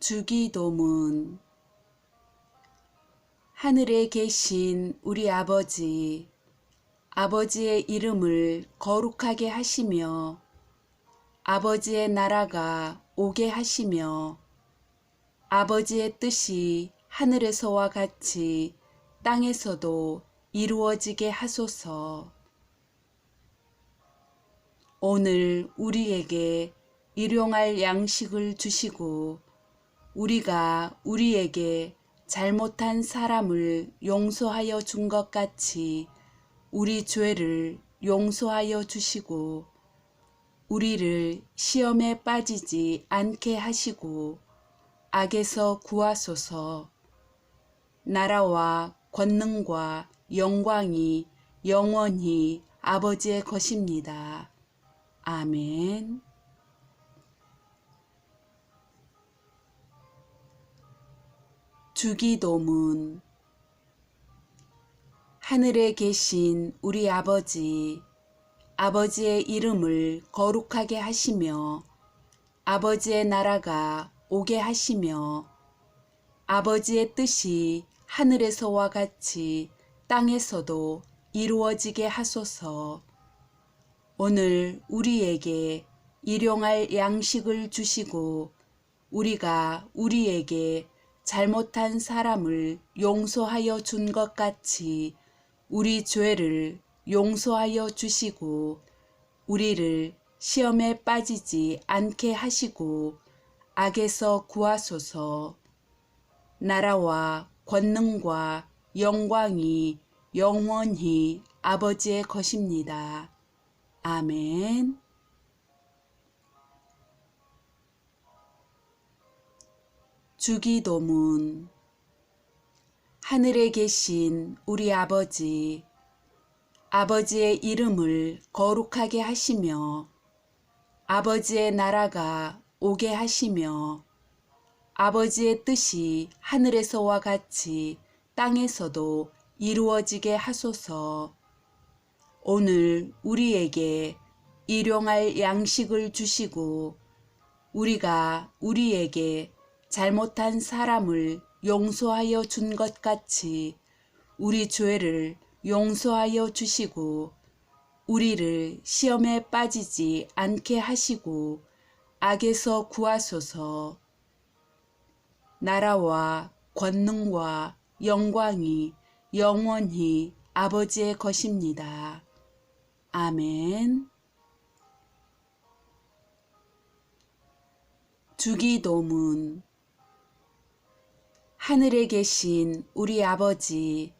주기도문. 하늘에 계신 우리 아버지, 아버지의 이름을 거룩하게 하시며 아버지의 나라가 오게 하시며 아버지의 뜻이 하늘에서와 같이 땅에서도 이루어지게 하소서. 오늘 우리에게 일용할 양식을 주시고 우리가 우리에게 잘못한 사람을 용서하여 준 것 같이 우리 죄를 용서하여 주시고 우리를 시험에 빠지지 않게 하시고 악에서 구하소서. 나라와 권능과 영광이 영원히 아버지의 것입니다. 아멘. 주기도문. 하늘에 계신 우리 아버지, 아버지의 이름을 거룩하게 하시며 아버지의 나라가 오게 하시며 아버지의 뜻이 하늘에서와 같이 땅에서도 이루어지게 하소서. 오늘 우리에게 일용할 양식을 주시고 우리가 우리에게 잘못한 사람을 용서하여 준 것 같이 우리 죄를 용서하여 주시고 우리를 시험에 빠지지 않게 하시고 악에서 구하소서. 나라와 권능과 영광이 영원히 아버지의 것입니다. 아멘. 주기도문. 하늘에 계신 우리 아버지, 아버지의 이름을 거룩하게 하시며 아버지의 나라가 오게 하시며 아버지의 뜻이 하늘에서와 같이 땅에서도 이루어지게 하소서. 오늘 우리에게 일용할 양식을 주시고 우리가 우리에게 잘못한 사람을 용서하여 준 것 같이 우리 죄를 용서하여 주시고 우리를 시험에 빠지지 않게 하시고 악에서 구하소서. 나라와 권능과 영광이 영원히 아버지의 것입니다. 아멘. 주기도문. 하늘에 계신 우리 아버지,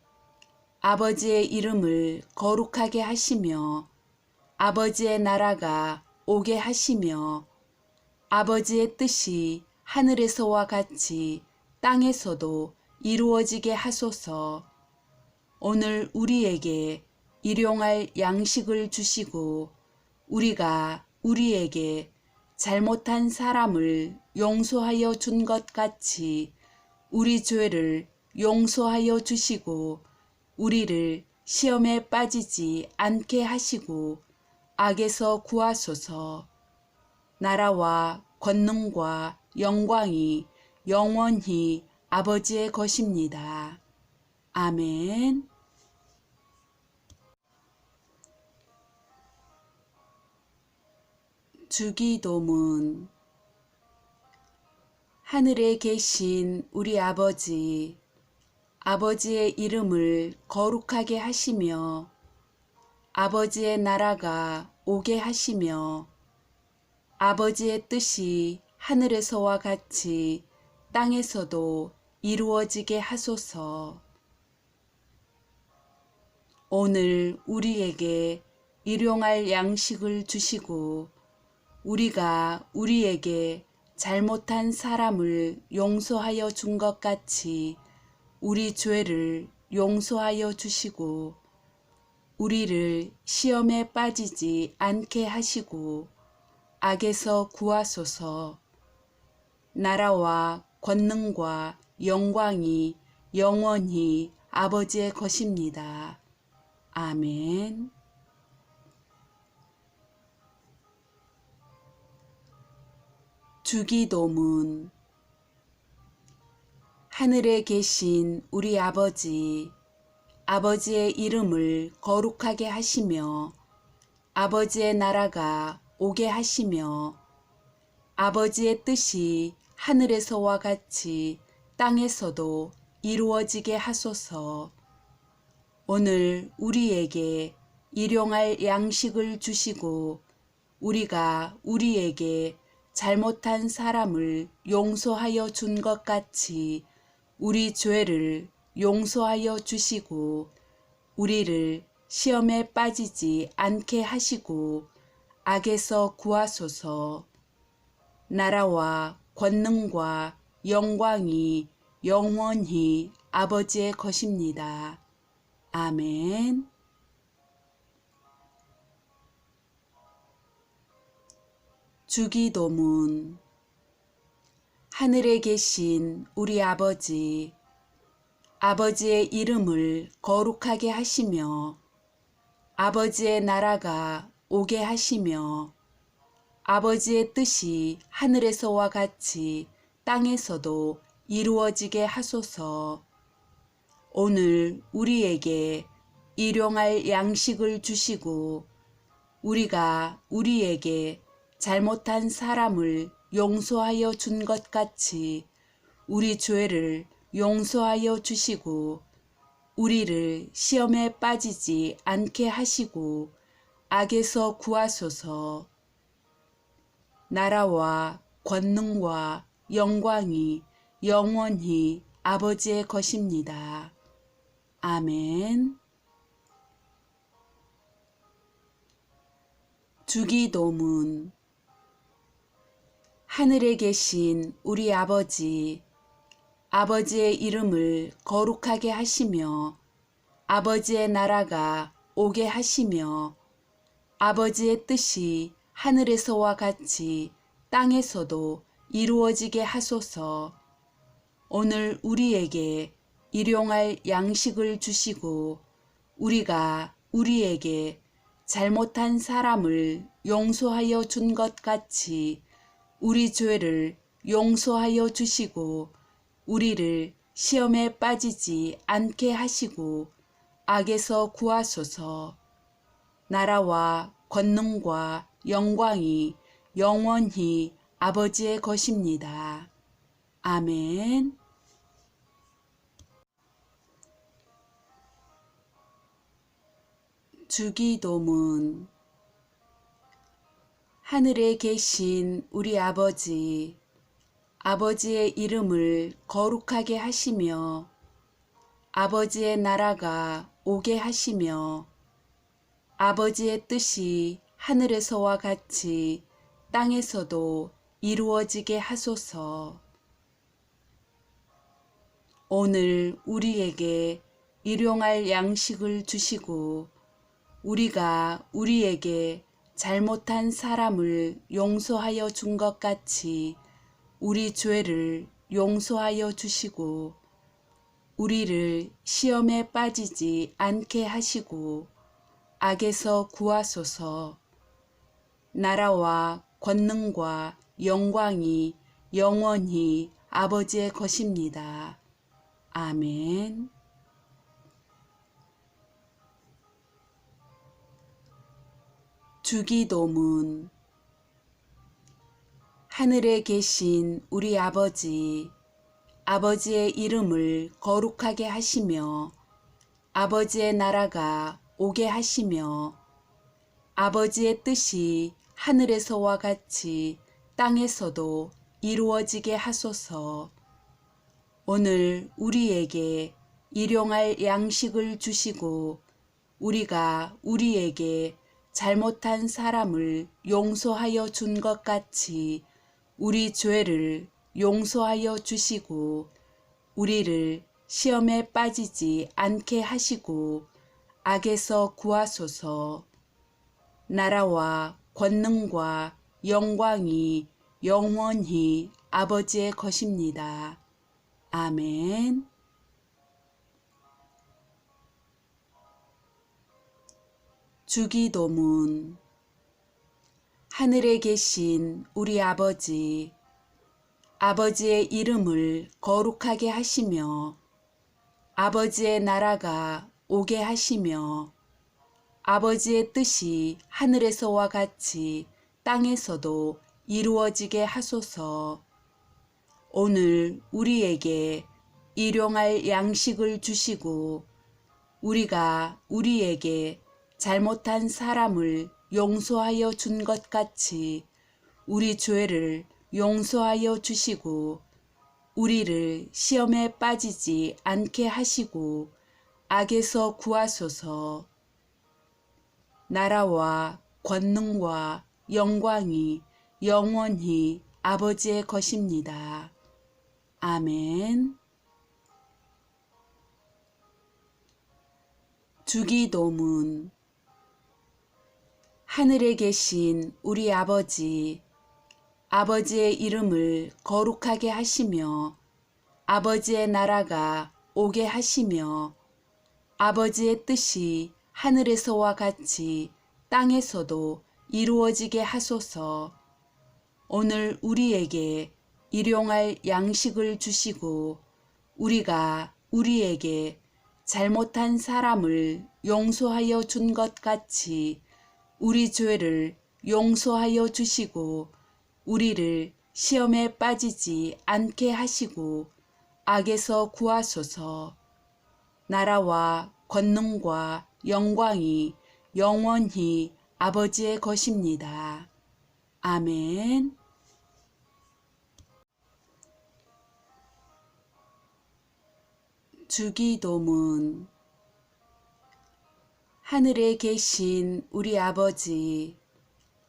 아버지의 이름을 거룩하게 하시며 아버지의 나라가 오게 하시며 아버지의 뜻이 하늘에서와 같이 땅에서도 이루어지게 하소서. 오늘 우리에게 일용할 양식을 주시고 우리가 우리에게 잘못한 사람을 용서하여 준 것 같이 우리 죄를 용서하여 주시고 우리를 시험에 빠지지 않게 하시고 악에서 구하소서. 나라와 권능과 영광이 영원히 아버지의 것입니다. 아멘. 주기도문. 하늘에 계신 우리 아버지, 아버지의 이름을 거룩하게 하시며 아버지의 나라가 오게 하시며 아버지의 뜻이 하늘에서와 같이 땅에서도 이루어지게 하소서. 오늘 우리에게 일용할 양식을 주시고 우리가 우리에게 잘못한 사람을 용서하여 준 것 같이 우리 죄를 용서하여 주시고 우리를 시험에 빠지지 않게 하시고 악에서 구하소서. 나라와 권능과 영광이 영원히 아버지의 것입니다. 아멘. 주기도문. 하늘에 계신 우리 아버지, 아버지의 이름을 거룩하게 하시며 아버지의 나라가 오게 하시며 아버지의 뜻이 하늘에서와 같이 땅에서도 이루어지게 하소서. 오늘 우리에게 일용할 양식을 주시고 우리가 우리에게 잘못한 사람을 용서하여 준 것 같이 우리 죄를 용서하여 주시고 우리를 시험에 빠지지 않게 하시고 악에서 구하소서. 나라와 권능과 영광이 영원히 아버지의 것입니다. 아멘. 주기도문. 하늘에 계신 우리 아버지, 아버지의 이름을 거룩하게 하시며 아버지의 나라가 오게 하시며 아버지의 뜻이 하늘에서와 같이 땅에서도 이루어지게 하소서. 오늘 우리에게 일용할 양식을 주시고 우리가 우리에게 잘못한 사람을 용서하여 준 것 같이 우리 죄를 용서하여 주시고 우리를 시험에 빠지지 않게 하시고 악에서 구하소서. 나라와 권능과 영광이 영원히 아버지의 것입니다. 아멘. 주기도문. 하늘에 계신 우리 아버지, 아버지의 이름을 거룩하게 하시며 아버지의 나라가 오게 하시며 아버지의 뜻이 하늘에서와 같이 땅에서도 이루어지게 하소서. 오늘 우리에게 일용할 양식을 주시고 우리가 우리에게 잘못한 사람을 용서하여 준 것 같이 우리 죄를 용서하여 주시고 우리를 시험에 빠지지 않게 하시고 악에서 구하소서. 나라와 권능과 영광이 영원히 아버지의 것입니다. 아멘. 주기도문. 하늘에 계신 우리 아버지, 아버지의 이름을 거룩하게 하시며 아버지의 나라가 오게 하시며 아버지의 뜻이 하늘에서와 같이 땅에서도 이루어지게 하소서. 오늘 우리에게 일용할 양식을 주시고 우리가 우리에게 잘못한 사람을 용서하여 준 것 같이 우리 죄를 용서하여 주시고 우리를 시험에 빠지지 않게 하시고 악에서 구하소서. 나라와 권능과 영광이 영원히 아버지의 것입니다. 아멘. 주기도문. 하늘에 계신 우리 아버지, 아버지의 이름을 거룩하게 하시며 아버지의 나라가 오게 하시며 아버지의 뜻이 하늘에서와 같이 땅에서도 이루어지게 하소서. 오늘 우리에게 일용할 양식을 주시고 우리가 우리에게 잘못한 사람을 용서하여 준 것 같이 우리 죄를 용서하여 주시고 우리를 시험에 빠지지 않게 하시고 악에서 구하소서. 나라와 권능과 영광이 영원히 아버지의 것입니다. 아멘. 주기도문. 하늘에 계신 우리 아버지, 아버지의 이름을 거룩하게 하시며 아버지의 나라가 오게 하시며 아버지의 뜻이 하늘에서와 같이 땅에서도 이루어지게 하소서. 오늘 우리에게 일용할 양식을 주시고 우리가 우리에게 잘못한 사람을 용서하여 준 것 같이 우리 죄를 용서하여 주시고 우리를 시험에 빠지지 않게 하시고 악에서 구하소서. 나라와 권능과 영광이 영원히 아버지의 것입니다. 아멘. 주기도문. 하늘에 계신 우리 아버지, 아버지의 이름을 거룩하게 하시며 아버지의 나라가 오게 하시며 아버지의 뜻이 하늘에서와 같이 땅에서도 이루어지게 하소서. 오늘 우리에게 일용할 양식을 주시고 우리가 우리에게 잘못한 사람을 용서하여 준 것 같이 우리 죄를 용서하여 주시고 우리를 시험에 빠지지 않게 하시고 악에서 구하소서. 나라와 권능과 영광이 영원히 아버지의 것입니다. 아멘. 주기도문. 하늘에 계신 우리 아버지,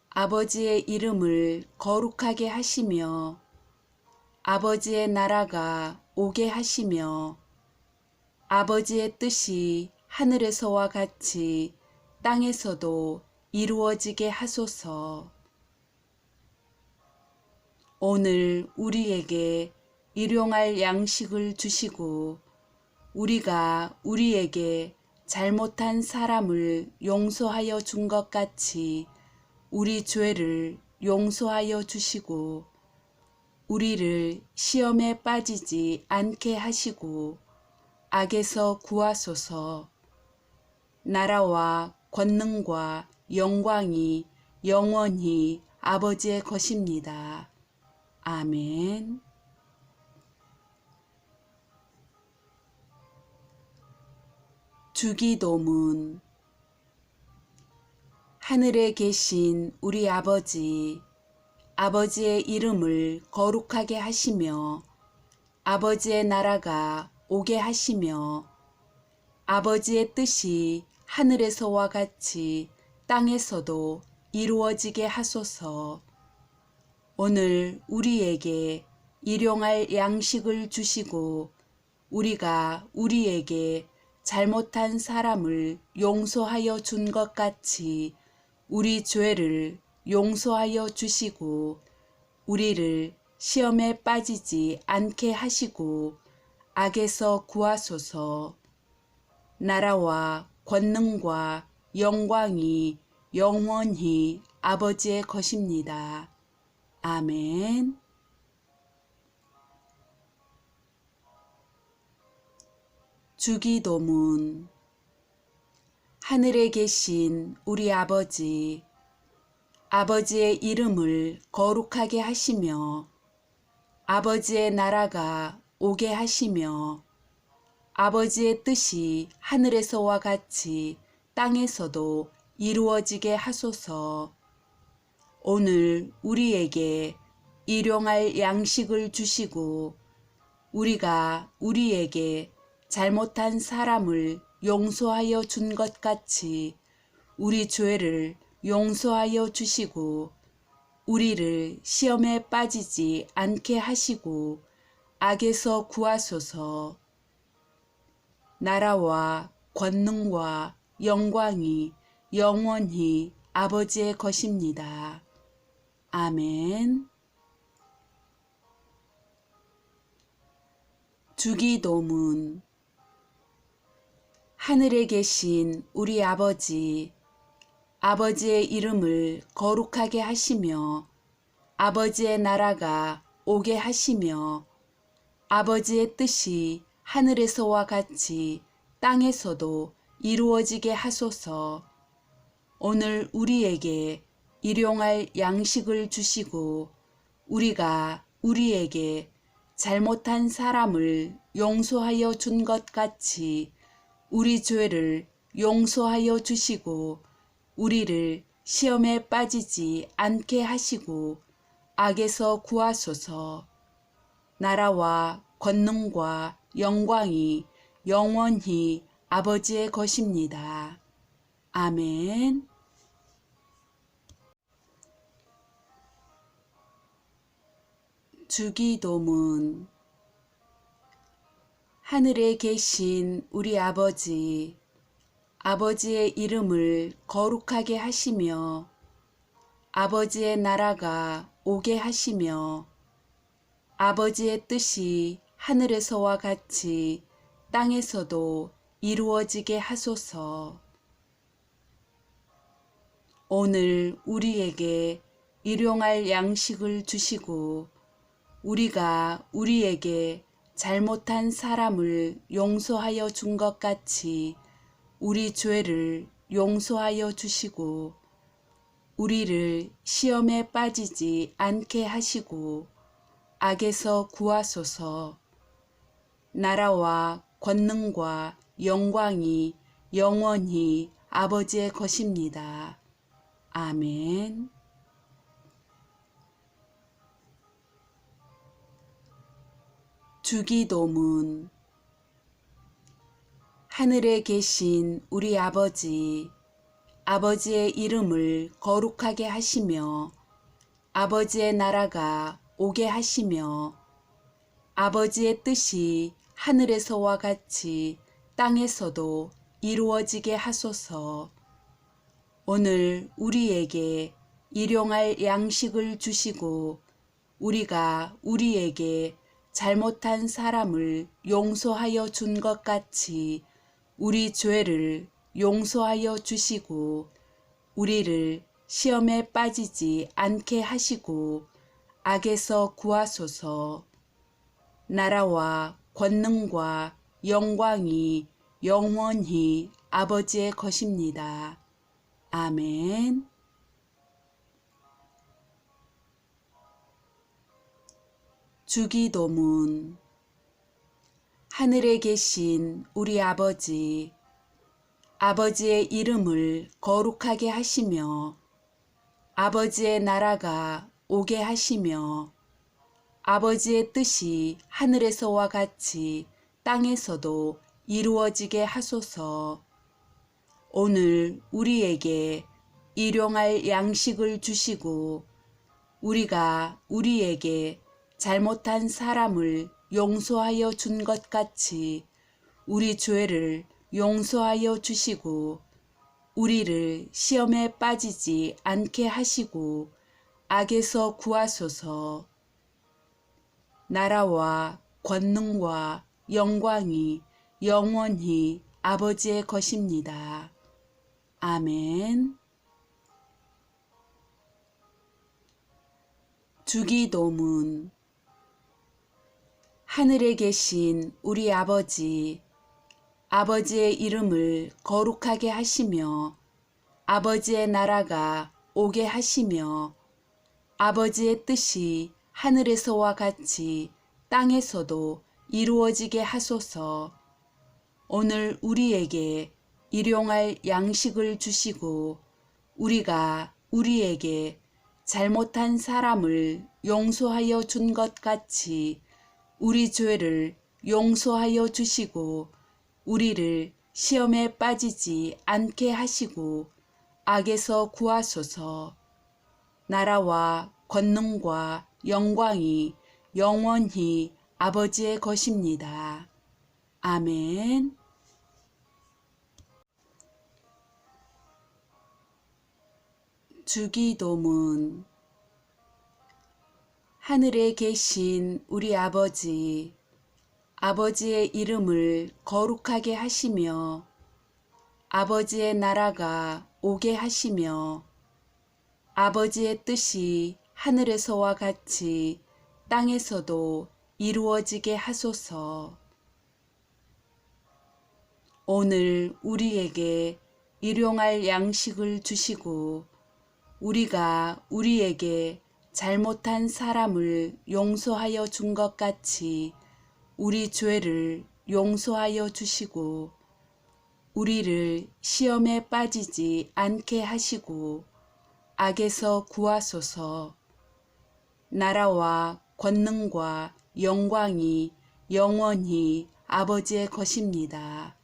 아버지의 이름을 거룩하게 하시며 아버지의 나라가 오게 하시며 아버지의 뜻이 하늘에서와 같이 땅에서도 이루어지게 하소서. 오늘 우리에게 일용할 양식을 주시고 우리가 우리에게 잘못한 사람을 용서하여 준 것 같이 우리 죄를 용서하여 주시고 우리를 시험에 빠지지 않게 하시고 악에서 구하소서. 나라와 권능과 영광이 영원히 아버지의 것입니다. 아멘. 주기도문. 하늘에 계신 우리 아버지, 아버지의 이름을 거룩하게 하시며 아버지의 나라가 오게 하시며 아버지의 뜻이 하늘에서와 같이 땅에서도 이루어지게 하소서. 오늘 우리에게 일용할 양식을 주시고 우리가 우리에게 잘못한 사람을 용서하여 준 것 같이 우리 죄를 용서하여 주시고 우리를 시험에 빠지지 않게 하시고 악에서 구하소서. 나라와 권능과 영광이 영원히 아버지의 것입니다. 아멘. 주기도문. 하늘에 계신 우리 아버지, 아버지의 이름을 거룩하게 하시며 아버지의 나라가 오게 하시며 아버지의 뜻이 하늘에서와 같이 땅에서도 이루어지게 하소서. 오늘 우리에게 일용할 양식을 주시고 우리가 우리에게 잘못한 사람을 용서하여 준 것 같이 우리 죄를 용서하여 주시고 우리를 시험에 빠지지 않게 하시고 악에서 구하소서. 나라와 권능과 영광이 영원히 아버지의 것입니다. 아멘. 주기도문. 하늘에 계신 우리 아버지, 아버지의 이름을 거룩하게 하시며 아버지의 나라가 오게 하시며 아버지의 뜻이 하늘에서와 같이 땅에서도 이루어지게 하소서. 오늘 우리에게 일용할 양식을 주시고 우리가 우리에게 잘못한 사람을 용서하여 준 것 같이 우리 죄를 용서하여 주시고 우리를 시험에 빠지지 않게 하시고 악에서 구하소서. 나라와 권능과 영광이 영원히 아버지의 것입니다. 아멘. 주기도문. 하늘에 계신 우리 아버지, 아버지의 이름을 거룩하게 하시며 아버지의 나라가 오게 하시며 아버지의 뜻이 하늘에서와 같이 땅에서도 이루어지게 하소서. 오늘 우리에게 일용할 양식을 주시고 우리가 우리에게 잘못한 사람을 용서하여 준 것 같이 우리 죄를 용서하여 주시고 우리를 시험에 빠지지 않게 하시고 악에서 구하소서. 나라와 권능과 영광이 영원히 아버지의 것입니다. 아멘. 주기도문. 하늘에 계신 우리 아버지, 아버지의 이름을 거룩하게 하시며 아버지의 나라가 오게 하시며 아버지의 뜻이 하늘에서와 같이 땅에서도 이루어지게 하소서. 오늘 우리에게 일용할 양식을 주시고 우리가 우리에게 잘못한 사람을 용서하여 준 것 같이 우리 죄를 용서하여 주시고 우리를 시험에 빠지지 않게 하시고 악에서 구하소서. 나라와 권능과 영광이 영원히 아버지의 것입니다. 아멘. 주기도문. 하늘에 계신 우리 아버지, 아버지의 이름을 거룩하게 하시며 아버지의 나라가 오게 하시며 아버지의 뜻이 하늘에서와 같이 땅에서도 이루어지게 하소서. 오늘 우리에게 일용할 양식을 주시고 우리가 우리에게 잘못한 사람을 용서하여 준 것 같이 우리 죄를 용서하여 주시고 우리를 시험에 빠지지 않게 하시고 악에서 구하소서. 나라와 권능과 영광이 영원히 아버지의 것입니다. 아멘. 주기도문. 하늘에 계신 우리 아버지, 아버지의 이름을 거룩하게 하시며 아버지의 나라가 오게 하시며 아버지의 뜻이 하늘에서와 같이 땅에서도 이루어지게 하소서. 오늘 우리에게 일용할 양식을 주시고 우리가 우리에게 잘못한 사람을 용서하여 준 것 같이 우리 죄를 용서하여 주시고 우리를 시험에 빠지지 않게 하시고 악에서 구하소서. 나라와 권능과 영광이 영원히 아버지의 것입니다. 아멘. 주기도문. 하늘에 계신 우리 아버지, 아버지의 이름을 거룩하게 하시며 아버지의 나라가 오게 하시며 아버지의 뜻이 하늘에서와 같이 땅에서도 이루어지게 하소서. 오늘 우리에게 일용할 양식을 주시고 우리가 우리에게 잘못한 사람을 용서하여 준 것 같이 우리 죄를 용서하여 주시고 우리를 시험에 빠지지 않게 하시고 악에서 구하소서. 나라와 권능과 영광이 영원히 아버지의 것입니다.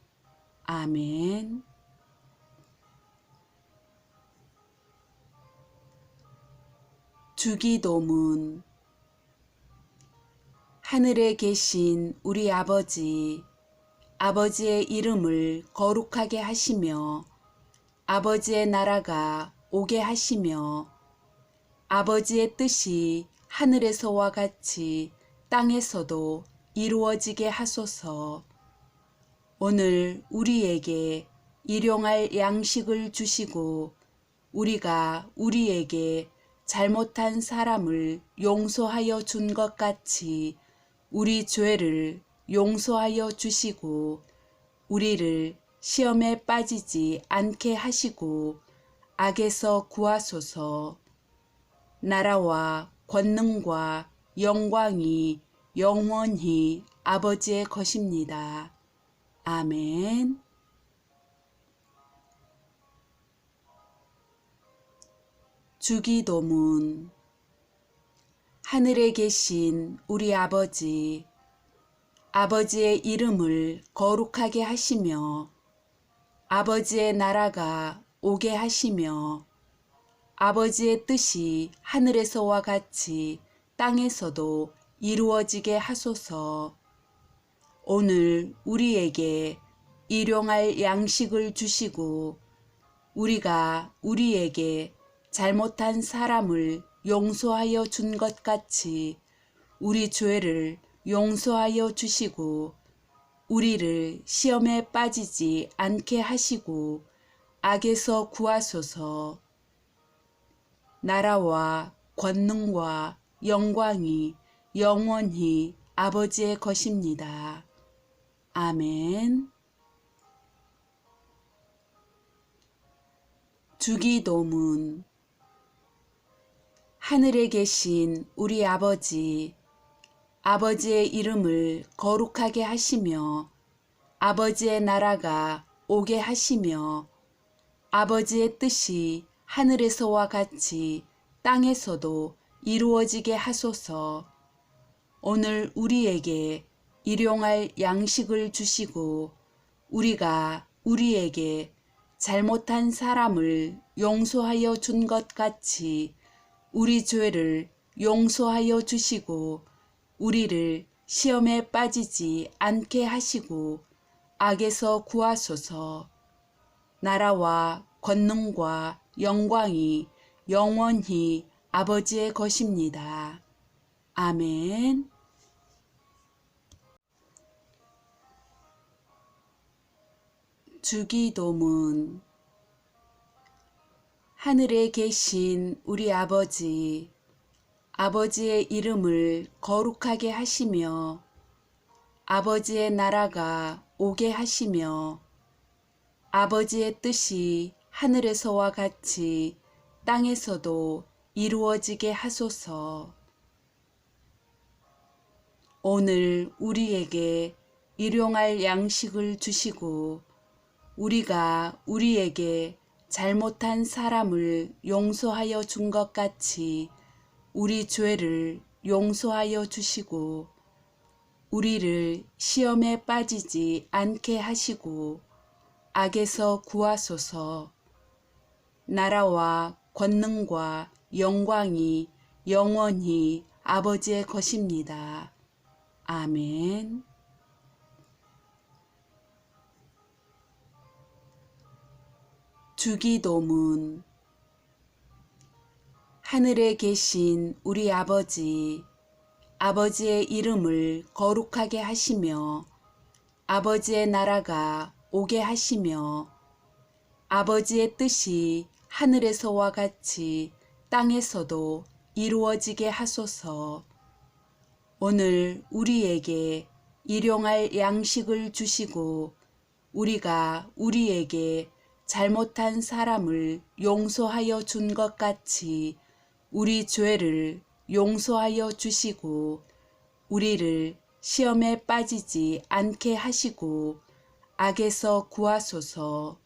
아멘. 주기도문. 하늘에 계신 우리 아버지, 아버지의 이름을 거룩하게 하시며 아버지의 나라가 오게 하시며 아버지의 뜻이 하늘에서와 같이 땅에서도 이루어지게 하소서. 오늘 우리에게 일용할 양식을 주시고 우리가 우리에게 잘못한 사람을 용서하여 준 것 같이 우리 죄를 용서하여 주시고 우리를 시험에 빠지지 않게 하시고 악에서 구하소서. 나라와 권능과 영광이 영원히 아버지의 것입니다. 아멘. 주기도문. 하늘에 계신 우리 아버지, 아버지의 이름을 거룩하게 하시며 아버지의 나라가 오게 하시며 아버지의 뜻이 하늘에서와 같이 땅에서도 이루어지게 하소서. 오늘 우리에게 일용할 양식을 주시고 우리가 우리에게 잘못한 사람을 용서하여 준 것 같이 우리 죄를 용서하여 주시고 우리를 시험에 빠지지 않게 하시고 악에서 구하소서. 나라와 권능과 영광이 영원히 아버지의 것입니다. 아멘. 주기도문. 하늘에 계신 우리 아버지, 아버지의 이름을 거룩하게 하시며 아버지의 나라가 오게 하시며 아버지의 뜻이 하늘에서와 같이 땅에서도 이루어지게 하소서. 오늘 우리에게 일용할 양식을 주시고 우리가 우리에게 잘못한 사람을 용서하여 준 것 같이 우리 죄를 용서하여 주시고 우리를 시험에 빠지지 않게 하시고 악에서 구하소서. 나라와 권능과 영광이 영원히 아버지의 것입니다. 아멘. 주기도문. 하늘에 계신 우리 아버지, 아버지의 이름을 거룩하게 하시며 아버지의 나라가 오게 하시며 아버지의 뜻이 하늘에서와 같이 땅에서도 이루어지게 하소서. 오늘 우리에게 일용할 양식을 주시고 우리가 우리에게 잘못한 사람을 용서하여 준 것 같이 우리 죄를 용서하여 주시고 우리를 시험에 빠지지 않게 하시고 악에서 구하소서. 나라와 권능과 영광이 영원히 아버지의 것입니다. 아멘. 주기도문. 하늘에 계신 우리 아버지, 아버지의 이름을 거룩하게 하시며 아버지의 나라가 오게 하시며 아버지의 뜻이 하늘에서와 같이 땅에서도 이루어지게 하소서. 오늘 우리에게 일용할 양식을 주시고 우리가 우리에게 잘못한 사람을 용서하여 준 것 같이 우리 죄를 용서하여 주시고 우리를 시험에 빠지지 않게 하시고 악에서 구하소서.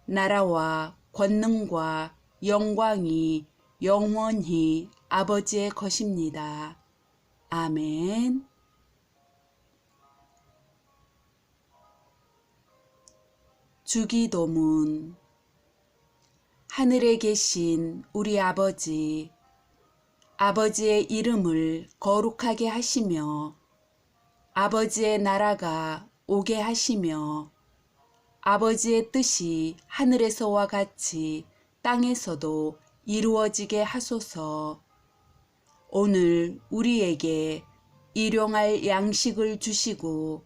나라와 권능과 영광이 영원히 아버지의 것입니다. 아멘. 주기도문. 하늘에 계신 우리 아버지, 아버지의 이름을 거룩하게 하시며 아버지의 나라가 오게 하시며 아버지의 뜻이 하늘에서와 같이 땅에서도 이루어지게 하소서. 오늘 우리에게 일용할 양식을 주시고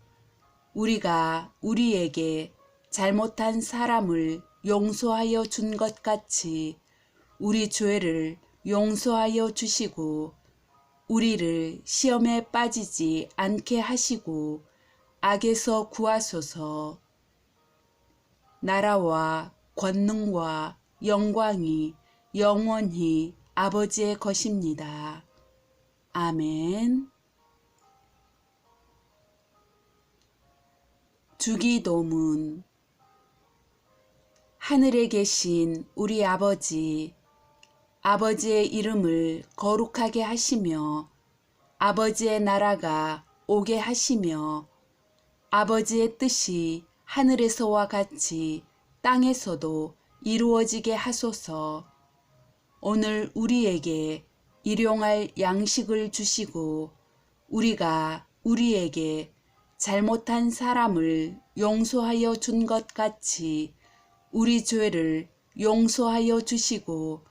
우리가 우리에게 잘못한 사람을 용서하여 준 것 같이 우리 죄를 용서하여 주시고 우리를 시험에 빠지지 않게 하시고 악에서 구하소서. 나라와 권능과 영광이 영원히 아버지의 것입니다. 아멘. 주기도문. 하늘에 계신 우리 아버지, 아버지의 이름을 거룩하게 하시며 아버지의 나라가 오게 하시며 아버지의 뜻이 하늘에서와 같이 땅에서도 이루어지게 하소서. 오늘 우리에게 일용할 양식을 주시고 우리가 우리에게 잘못한 사람을 용서하여 준 것 같이 우리 죄를 용서하여 주시고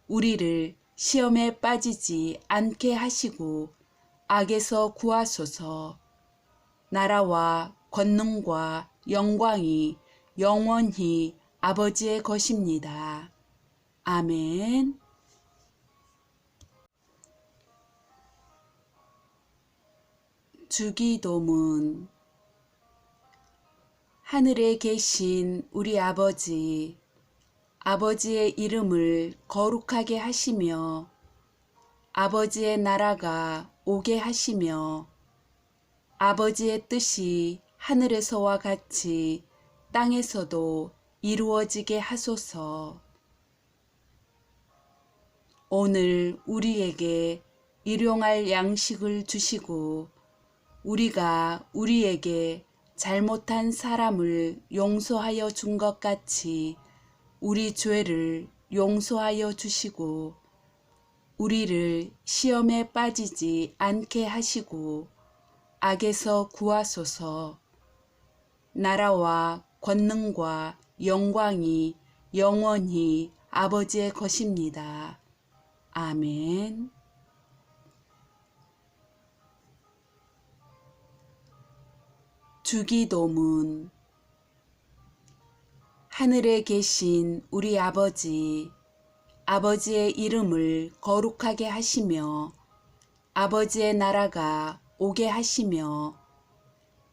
우리를 시험에 빠지지 않게 하시고 악에서 구하소서. 나라와 권능과 영광이 영원히 아버지의 것입니다. 아멘. 주기도문. 하늘에 계신 우리 아버지, 아버지의 이름을 거룩하게 하시며 아버지의 나라가 오게 하시며 아버지의 뜻이 하늘에서와 같이 땅에서도 이루어지게 하소서. 오늘 우리에게 일용할 양식을 주시고 우리가 우리에게 잘못한 사람을 용서하여 준 것 같이 우리 죄를 용서하여 주시고 우리를 시험에 빠지지 않게 하시고 악에서 구하소서. 나라와 권능과 영광이 영원히 아버지의 것입니다. 아멘. 주기도문. 하늘에 계신 우리 아버지, 아버지의 이름을 거룩하게 하시며 아버지의 나라가 오게 하시며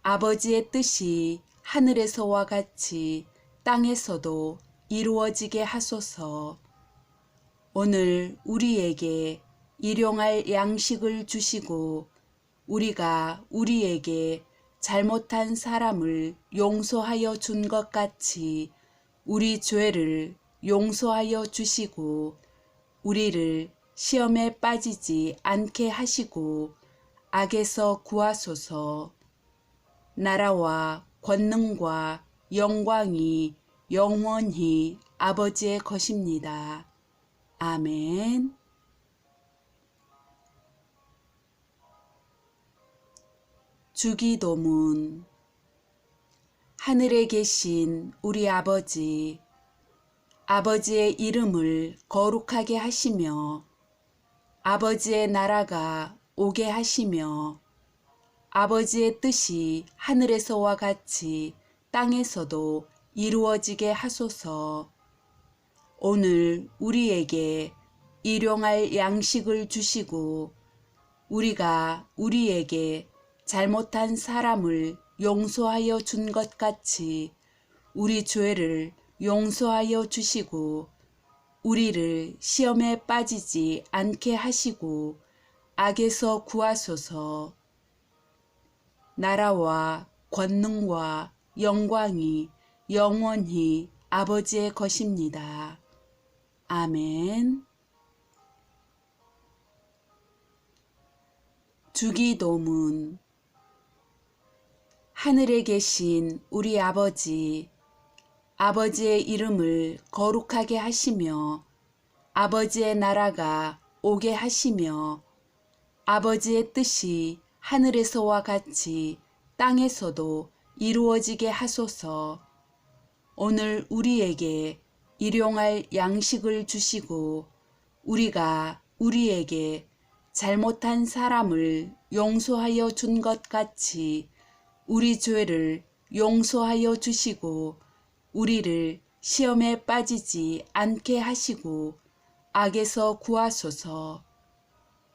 아버지의 뜻이 하늘에서와 같이 땅에서도 이루어지게 하소서. 오늘 우리에게 일용할 양식을 주시고 우리가 우리에게 잘못한 사람을 용서하여 준 것 같이 우리 죄를 용서하여 주시고 우리를 시험에 빠지지 않게 하시고 악에서 구하소서. 나라와 권능과 영광이 영원히 아버지의 것입니다. 아멘. 주기도문. 하늘에 계신 우리 아버지, 아버지의 이름을 거룩하게 하시며 아버지의 나라가 오게 하시며 아버지의 뜻이 하늘에서와 같이 땅에서도 이루어지게 하소서. 오늘 우리에게 일용할 양식을 주시고 우리가 우리에게 잘못한 사람을 용서하여 준 것 같이 우리 죄를 용서하여 주시고 우리를 시험에 빠지지 않게 하시고 악에서 구하소서. 나라와 권능과 영광이 영원히 아버지의 것입니다. 아멘. 주기도문. 하늘에 계신 우리 아버지, 아버지의 이름을 거룩하게 하시며 아버지의 나라가 오게 하시며 아버지의 뜻이 하늘에서와 같이 땅에서도 이루어지게 하소서. 오늘 우리에게 일용할 양식을 주시고 우리가 우리에게 잘못한 사람을 용서하여 준 것 같이 우리 죄를 용서하여 주시고 우리를 시험에 빠지지 않게 하시고 악에서 구하소서.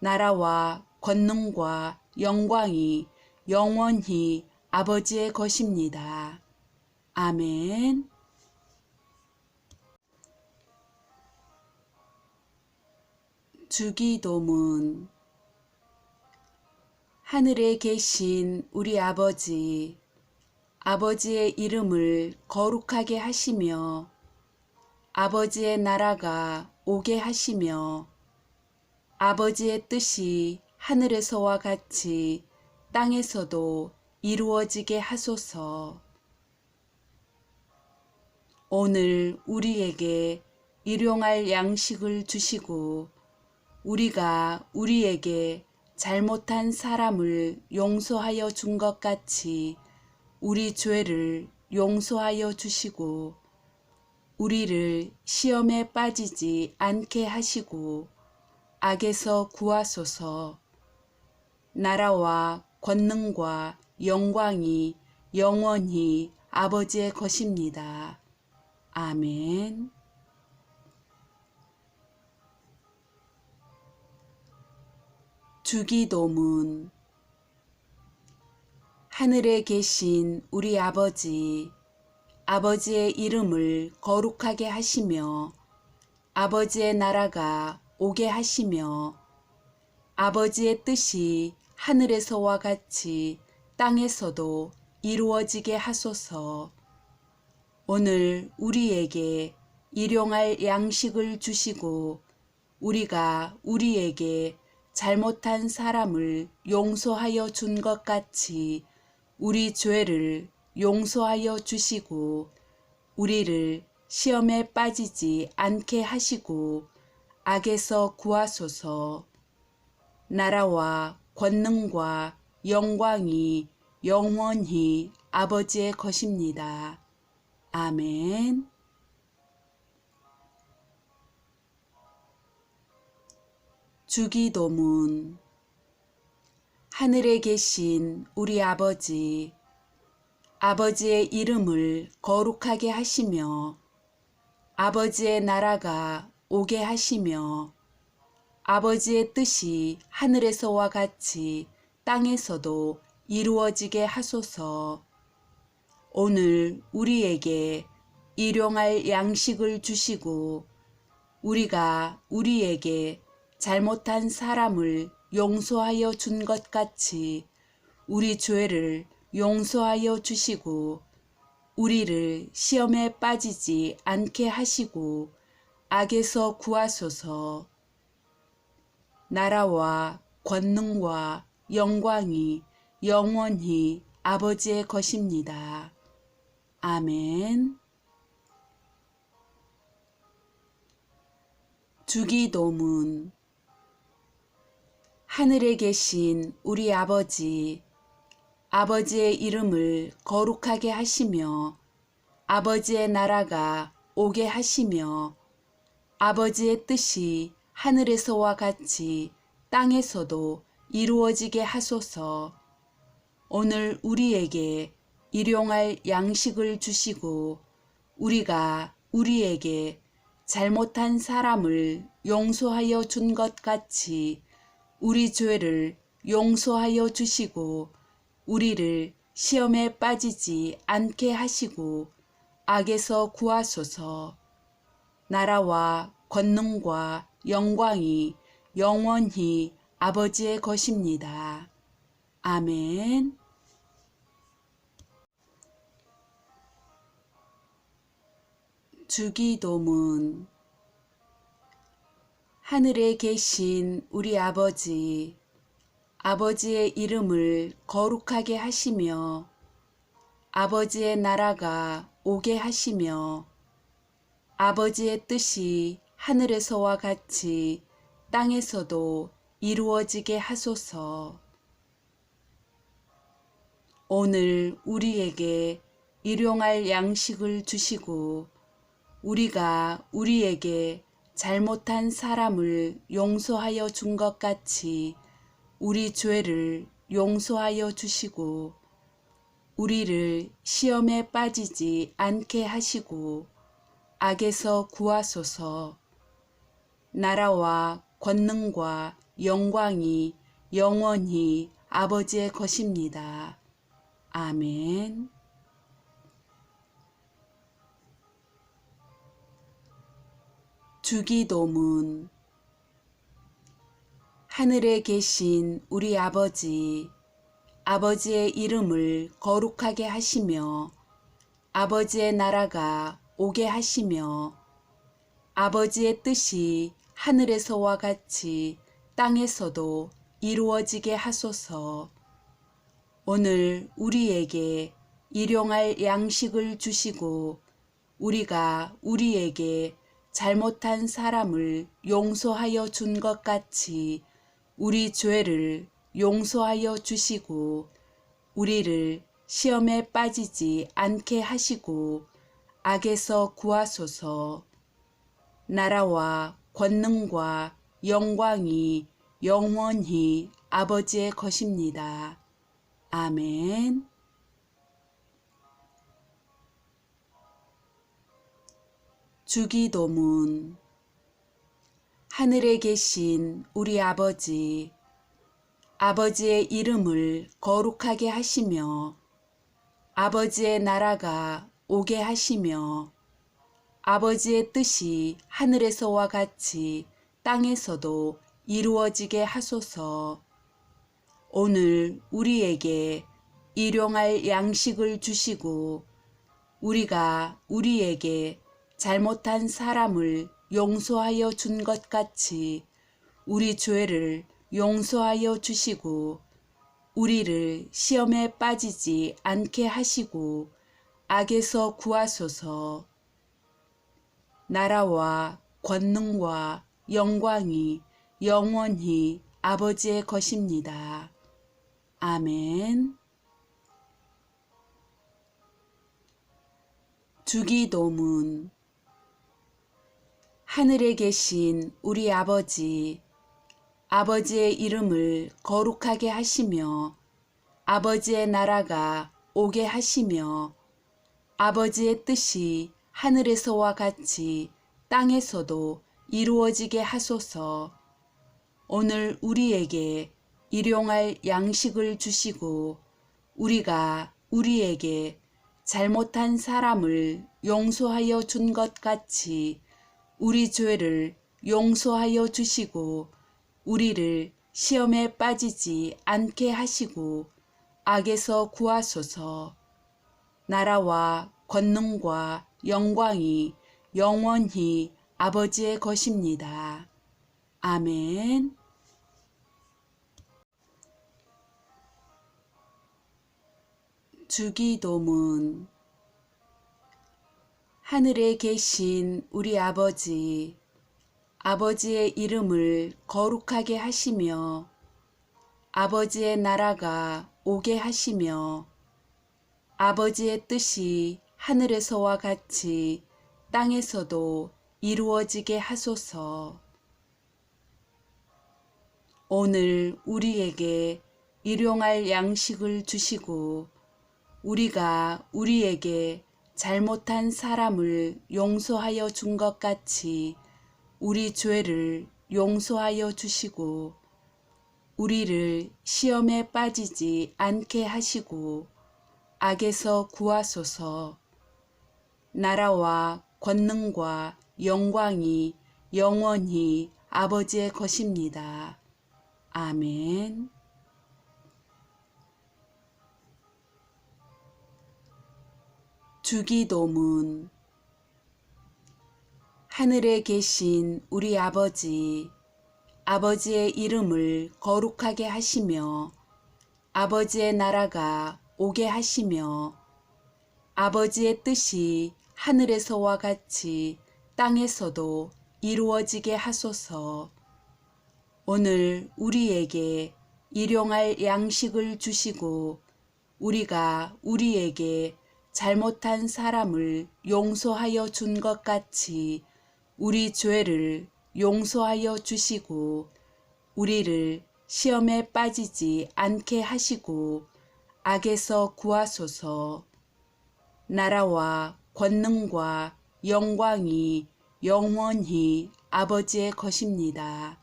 나라와 권능과 영광이 영원히 아버지의 것입니다. 아멘. 주기도문. 하늘에 계신 우리 아버지, 아버지의 이름을 거룩하게 하시며 아버지의 나라가 오게 하시며 아버지의 뜻이 하늘에서와 같이 땅에서도 이루어지게 하소서. 오늘 우리에게 일용할 양식을 주시고 우리가 우리에게 잘못한 사람을 용서하여 준 것 같이 우리 죄를 용서하여 주시고 우리를 시험에 빠지지 않게 하시고 악에서 구하소서. 나라와 권능과 영광이 영원히 아버지의 것입니다. 아멘. 주기도문. 하늘에 계신 우리 아버지, 아버지의 이름을 거룩하게 하시며 아버지의 나라가 오게 하시며 아버지의 뜻이 하늘에서와 같이 땅에서도 이루어지게 하소서. 오늘 우리에게 일용할 양식을 주시고 우리가 우리에게 잘못한 사람을 용서하여 준 것 같이 우리 죄를 용서하여 주시고 우리를 시험에 빠지지 않게 하시고 악에서 구하소서. 나라와 권능과 영광이 영원히 아버지의 것입니다. 아멘. 주기도문. 하늘에 계신 우리 아버지, 아버지의 이름을 거룩하게 하시며 아버지의 나라가 오게 하시며 아버지의 뜻이 하늘에서와 같이 땅에서도 이루어지게 하소서. 오늘 우리에게 일용할 양식을 주시고 우리가 우리에게 잘못한 사람을 용서하여 준 것 같이 우리 죄를 용서하여 주시고 우리를 시험에 빠지지 않게 하시고 악에서 구하소서. 나라와 권능과 영광이 영원히 아버지의 것입니다. 아멘. 주기도문. 하늘에 계신 우리 아버지, 아버지의 이름을 거룩하게 하시며 아버지의 나라가 오게 하시며 아버지의 뜻이 하늘에서와 같이 땅에서도 이루어지게 하소서. 오늘 우리에게 일용할 양식을 주시고 우리가 우리에게 잘못한 사람을 용서하여 준 것 같이 우리 죄를 용서하여 주시고 우리를 시험에 빠지지 않게 하시고 악에서 구하소서. 나라와 권능과 영광이 영원히 아버지의 것입니다. 아멘. 주기도문. 하늘에 계신 우리 아버지, 아버지의 이름을 거룩하게 하시며 아버지의 나라가 오게 하시며 아버지의 뜻이 하늘에서와 같이 땅에서도 이루어지게 하소서. 오늘 우리에게 일용할 양식을 주시고 우리가 우리에게 잘못한 사람을 용서하여 준 것 같이 우리 죄를 용서하여 주시고 우리를 시험에 빠지지 않게 하시고 악에서 구하소서. 나라와 권능과 영광이 영원히 아버지의 것입니다. 아멘. 주기도문. 하늘에 계신 우리 아버지, 아버지의 이름을 거룩하게 하시며 아버지의 나라가 오게 하시며 아버지의 뜻이 하늘에서와 같이 땅에서도 이루어지게 하소서. 오늘 우리에게 일용할 양식을 주시고 우리가 우리에게 잘못한 사람을 용서하여 준 것 같이 우리 죄를 용서하여 주시고 우리를 시험에 빠지지 않게 하시고 악에서 구하소서. 나라와 권능과 영광이 영원히 아버지의 것입니다. 아멘. 주기도문. 하늘에 계신 우리 아버지, 아버지의 이름을 거룩하게 하시며 아버지의 나라가 오게 하시며 아버지의 뜻이 하늘에서와 같이 땅에서도 이루어지게 하소서. 오늘 우리에게 일용할 양식을 주시고 우리가 우리에게 잘못한 사람을 용서하여 준 것 같이 우리 죄를 용서하여 주시고 우리를 시험에 빠지지 않게 하시고 악에서 구하소서. 나라와 권능과 영광이 영원히 아버지의 것입니다. 아멘. 주기도문. 하늘에 계신 우리 아버지, 아버지의 이름을 거룩하게 하시며 아버지의 나라가 오게 하시며 아버지의 뜻이 하늘에서와 같이 땅에서도 이루어지게 하소서. 오늘 우리에게 일용할 양식을 주시고 우리가 우리에게 잘못한 사람을 용서하여 준 것 같이 우리 죄를 용서하여 주시고 우리를 시험에 빠지지 않게 하시고 악에서 구하소서. 나라와 권능과 영광이 영원히 아버지의 것입니다. 아멘. 주기도문. 하늘에 계신 우리 아버지, 아버지의 이름을 거룩하게 하시며 아버지의 나라가 오게 하시며 아버지의 뜻이 하늘에서와 같이 땅에서도 이루어지게 하소서. 오늘 우리에게 일용할 양식을 주시고 우리가 우리에게 잘못한 사람을 용서하여 준 것 같이 우리 죄를 용서하여 주시고 우리를 시험에 빠지지 않게 하시고 악에서 구하소서. 나라와 권능과 영광이 영원히 아버지의 것입니다. 아멘. 주기도문. 하늘에 계신 우리 아버지, 아버지의 이름을 거룩하게 하시며 아버지의 나라가 오게 하시며 아버지의 뜻이 하늘에서와 같이 땅에서도 이루어지게 하소서. 오늘 우리에게 일용할 양식을 주시고 우리가 우리에게 잘못한 사람을 용서하여 준 것 같이 우리 죄를 용서하여 주시고 우리를 시험에 빠지지 않게 하시고 악에서 구하소서. 나라와 권능과 영광이 영원히 아버지의 것입니다.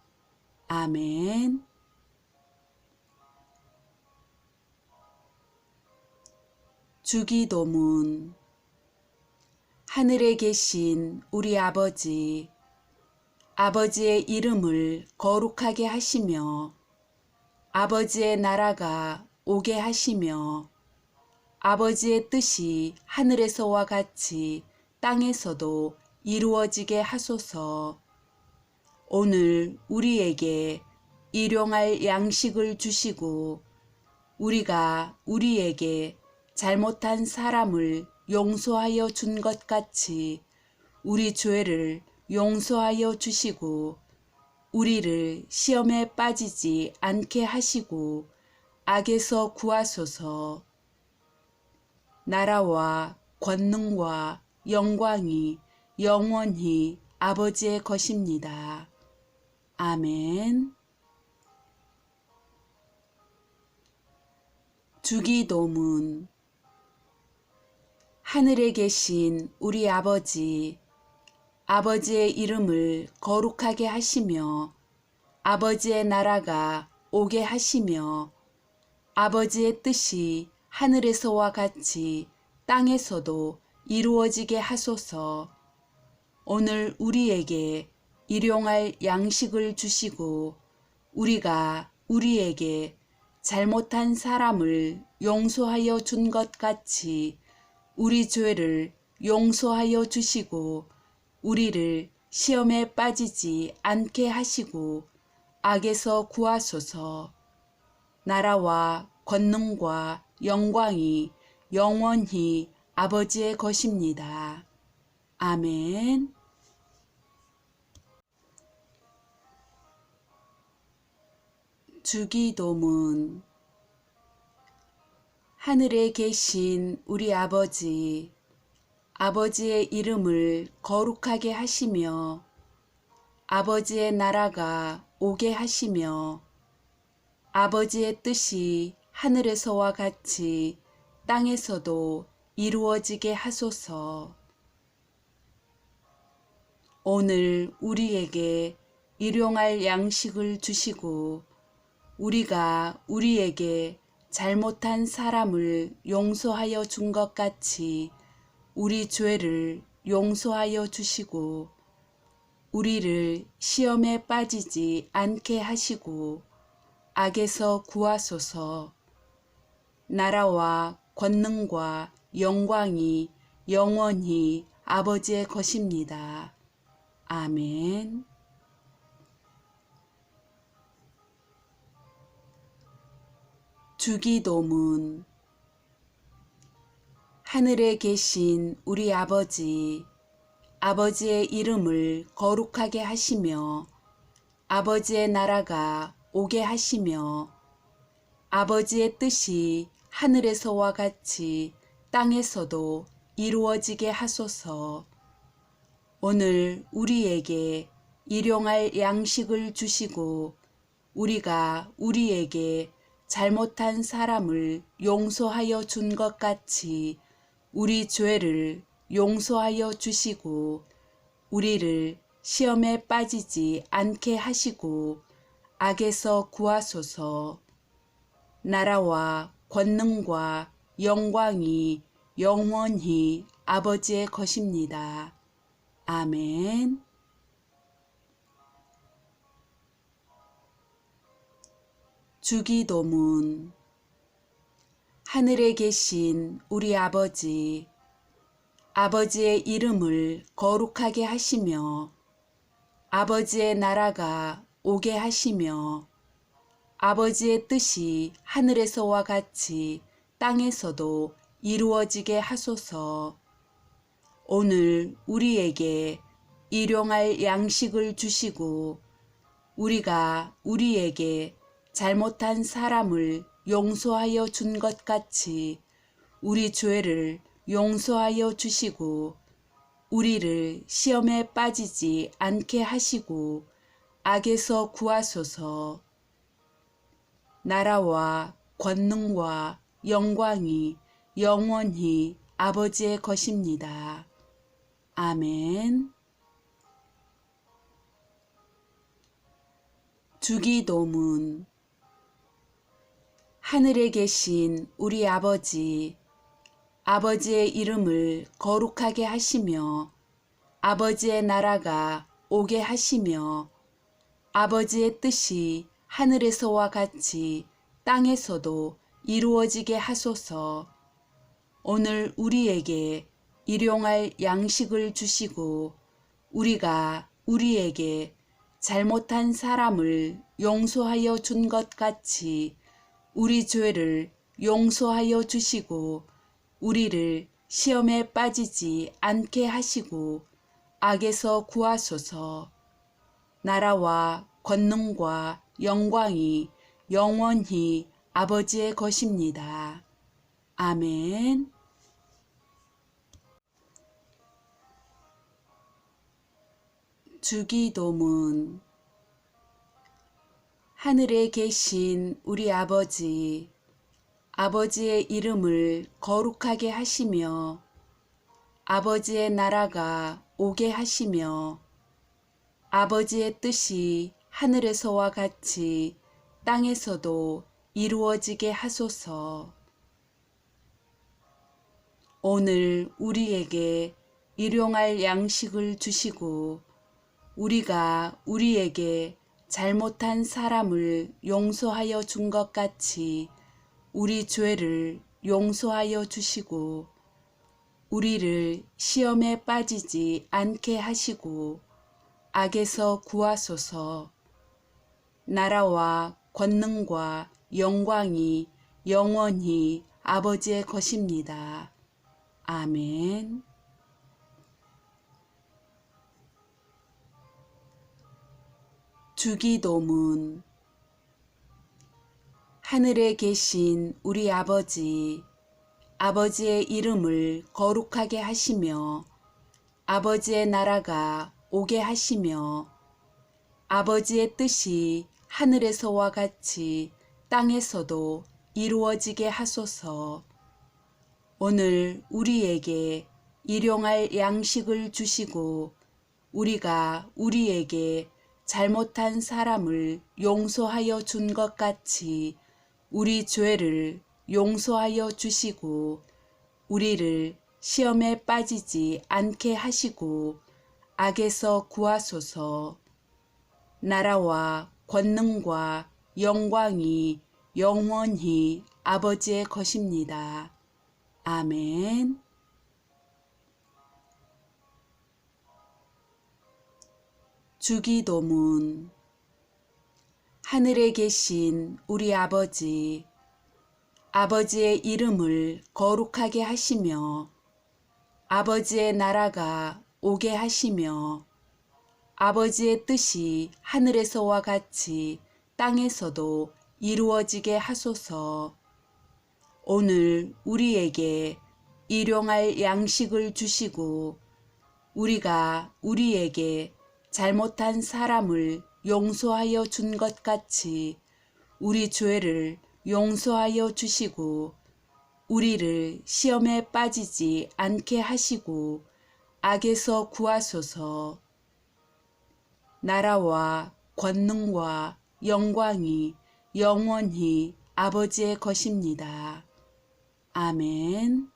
아멘. 주기도문. 하늘에 계신 우리 아버지, 아버지의 이름을 거룩하게 하시며 아버지의 나라가 오게 하시며 아버지의 뜻이 하늘에서와 같이 땅에서도 이루어지게 하소서. 오늘 우리에게 일용할 양식을 주시고 우리가 우리에게 잘못한 사람을 용서하여 준 것 같이 우리 죄를 용서하여 주시고 우리를 시험에 빠지지 않게 하시고 악에서 구하소서. 나라와 권능과 영광이 영원히 아버지의 것입니다. 아멘. 주기도문. 하늘에 계신 우리 아버지, 아버지의 이름을 거룩하게 하시며 아버지의 나라가 오게 하시며 아버지의 뜻이 하늘에서와 같이 땅에서도 이루어지게 하소서. 오늘 우리에게 일용할 양식을 주시고 우리가 우리에게 잘못한 사람을 용서하여 준 것 같이 우리 죄를 용서하여 주시고 우리를 시험에 빠지지 않게 하시고 악에서 구하소서. 나라와 권능과 영광이 영원히 아버지의 것입니다. 아멘. 주기도문. 하늘에 계신 우리 아버지, 아버지의 이름을 거룩하게 하시며 아버지의 나라가 오게 하시며 아버지의 뜻이 하늘에서와 같이 땅에서도 이루어지게 하소서. 오늘 우리에게 일용할 양식을 주시고 우리가 우리에게 잘못한 사람을 용서하여 준 것 같이 우리 죄를 용서하여 주시고 우리를 시험에 빠지지 않게 하시고 악에서 구하소서. 나라와 권능과 영광이 영원히 아버지의 것입니다. 아멘. 주기도문. 하늘에 계신 우리 아버지, 아버지의 이름을 거룩하게 하시며 아버지의 나라가 오게 하시며 아버지의 뜻이 하늘에서와 같이 땅에서도 이루어지게 하소서. 오늘 우리에게 일용할 양식을 주시고 우리가 우리에게 잘못한 사람을 용서하여 준 것 같이 우리 죄를 용서하여 주시고 우리를 시험에 빠지지 않게 하시고 악에서 구하소서. 나라와 권능과 영광이 영원히 아버지의 것입니다. 아멘. 주기도문. 하늘에 계신 우리 아버지, 아버지의 이름을 거룩하게 하시며 아버지의 나라가 오게 하시며 아버지의 뜻이 하늘에서와 같이 땅에서도 이루어지게 하소서. 오늘 우리에게 일용할 양식을 주시고 우리가 우리에게 잘못한 사람을 용서하여 준 것 같이 우리 죄를 용서하여 주시고 우리를 시험에 빠지지 않게 하시고 악에서 구하소서. 나라와 권능과 영광이 영원히 아버지의 것입니다. 아멘. 주기도문. 하늘에 계신 우리 아버지, 아버지의 이름을 거룩하게 하시며 아버지의 나라가 오게 하시며 아버지의 뜻이 하늘에서와 같이 땅에서도 이루어지게 하소서. 오늘 우리에게 일용할 양식을 주시고 우리가 우리에게 잘못한 사람을 용서하여 준 것 같이 우리 죄를 용서하여 주시고 우리를 시험에 빠지지 않게 하시고 악에서 구하소서. 나라와 권능과 영광이 영원히 아버지의 것입니다. 아멘. 주기도문. 하늘에 계신 우리 아버지, 아버지의 이름을 거룩하게 하시며 아버지의 나라가 오게 하시며 아버지의 뜻이 하늘에서와 같이 땅에서도 이루어지게 하소서. 오늘 우리에게 일용할 양식을 주시고 우리가 우리에게 잘못한 사람을 용서하여 준 것 같이 우리 죄를 용서하여 주시고 우리를 시험에 빠지지 않게 하시고 악에서 구하소서. 나라와 권능과 영광이 영원히 아버지의 것입니다. 아멘. 주기도문. 하늘에 계신 우리 아버지, 아버지의 이름을 거룩하게 하시며 아버지의 나라가 오게 하시며 아버지의 뜻이 하늘에서와 같이 땅에서도 이루어지게 하소서. 오늘 우리에게 일용할 양식을 주시고 우리가 우리에게 잘못한 사람을 용서하여 준 것 같이 우리 죄를 용서하여 주시고 우리를 시험에 빠지지 않게 하시고 악에서 구하소서. 나라와 권능과 영광이 영원히 아버지의 것입니다. 아멘. 주기도문. 하늘에 계신 우리 아버지, 아버지의 이름을 거룩하게 하시며 아버지의 나라가 오게 하시며 아버지의 뜻이 하늘에서와 같이 땅에서도 이루어지게 하소서. 오늘 우리에게 일용할 양식을 주시고 우리가 우리에게 잘못한 사람을 용서하여 준 것 같이 우리 죄를 용서하여 주시고 우리를 시험에 빠지지 않게 하시고 악에서 구하소서. 나라와 권능과 영광이 영원히 아버지의 것입니다. 아멘.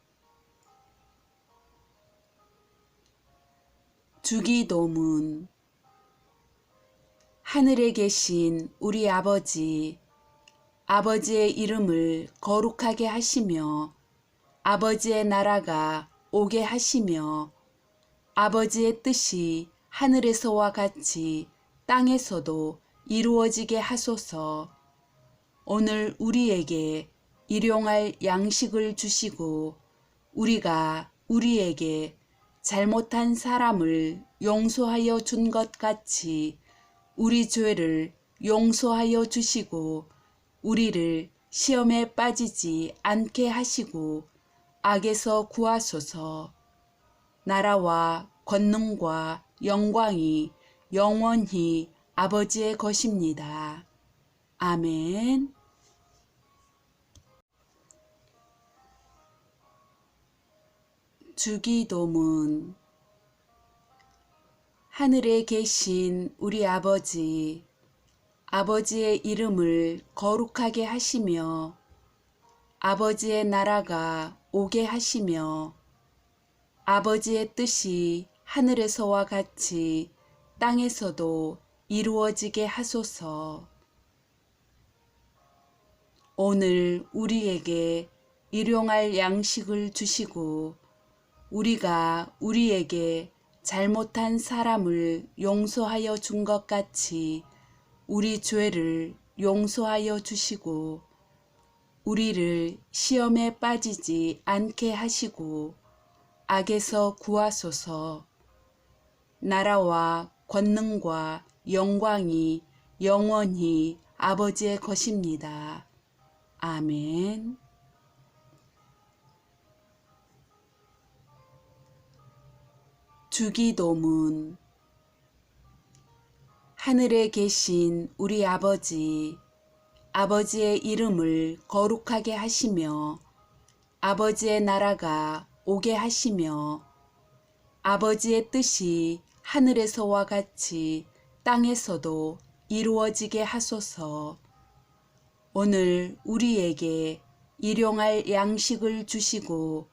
주기도문. 하늘에 계신 우리 아버지, 아버지의 이름을 거룩하게 하시며 아버지의 나라가 오게 하시며 아버지의 뜻이 하늘에서와 같이 땅에서도 이루어지게 하소서. 오늘 우리에게 일용할 양식을 주시고 우리가 우리에게 잘못한 사람을 용서하여 준 것 같이 우리 죄를 용서하여 주시고 우리를 시험에 빠지지 않게 하시고 악에서 구하소서. 나라와 권능과 영광이 영원히 아버지의 것입니다. 아멘. 주기도문. 하늘에 계신 우리 아버지, 아버지의 이름을 거룩하게 하시며 아버지의 나라가 오게 하시며 아버지의 뜻이 하늘에서와 같이 땅에서도 이루어지게 하소서. 오늘 우리에게 일용할 양식을 주시고 우리가 우리에게 잘못한 사람을 용서하여 준 것 같이 우리 죄를 용서하여 주시고 우리를 시험에 빠지지 않게 하시고 악에서 구하소서. 나라와 권능과 영광이 영원히 아버지의 것입니다. 아멘. 주기도문. 하늘에 계신 우리 아버지, 아버지의 이름을 거룩하게 하시며 아버지의 나라가 오게 하시며 아버지의 뜻이 하늘에서와 같이 땅에서도 이루어지게 하소서. 오늘 우리에게 일용할 양식을 주시고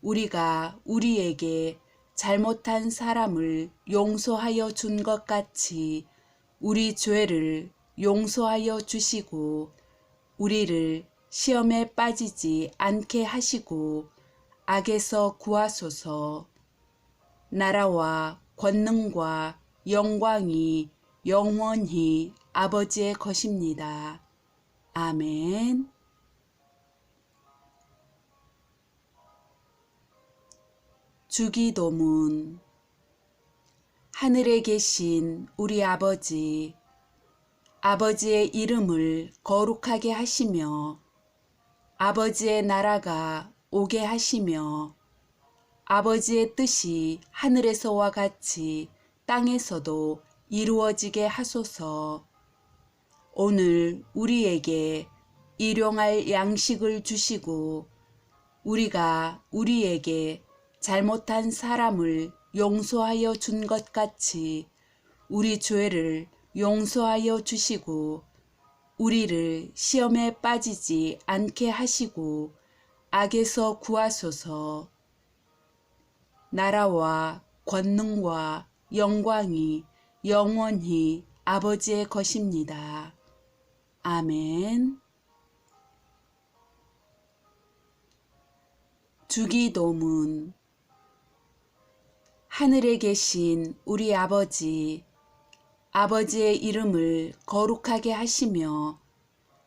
우리가 우리에게 잘못한 사람을 용서하여 준 것 같이 우리 죄를 용서하여 주시고 우리를 시험에 빠지지 않게 하시고 악에서 구하소서. 나라와 권능과 영광이 영원히 아버지의 것입니다. 아멘. 주기도문. 하늘에 계신 우리 아버지, 아버지의 이름을 거룩하게 하시며 아버지의 나라가 오게 하시며 아버지의 뜻이 하늘에서와 같이 땅에서도 이루어지게 하소서. 오늘 우리에게 일용할 양식을 주시고 우리가 우리에게 잘못한 사람을 용서하여 준 것 같이 우리 죄를 용서하여 주시고 우리를 시험에 빠지지 않게 하시고 악에서 구하소서. 나라와 권능과 영광이 영원히 아버지의 것입니다. 아멘. 주기도문. 하늘에 계신 우리 아버지, 아버지의 이름을 거룩하게 하시며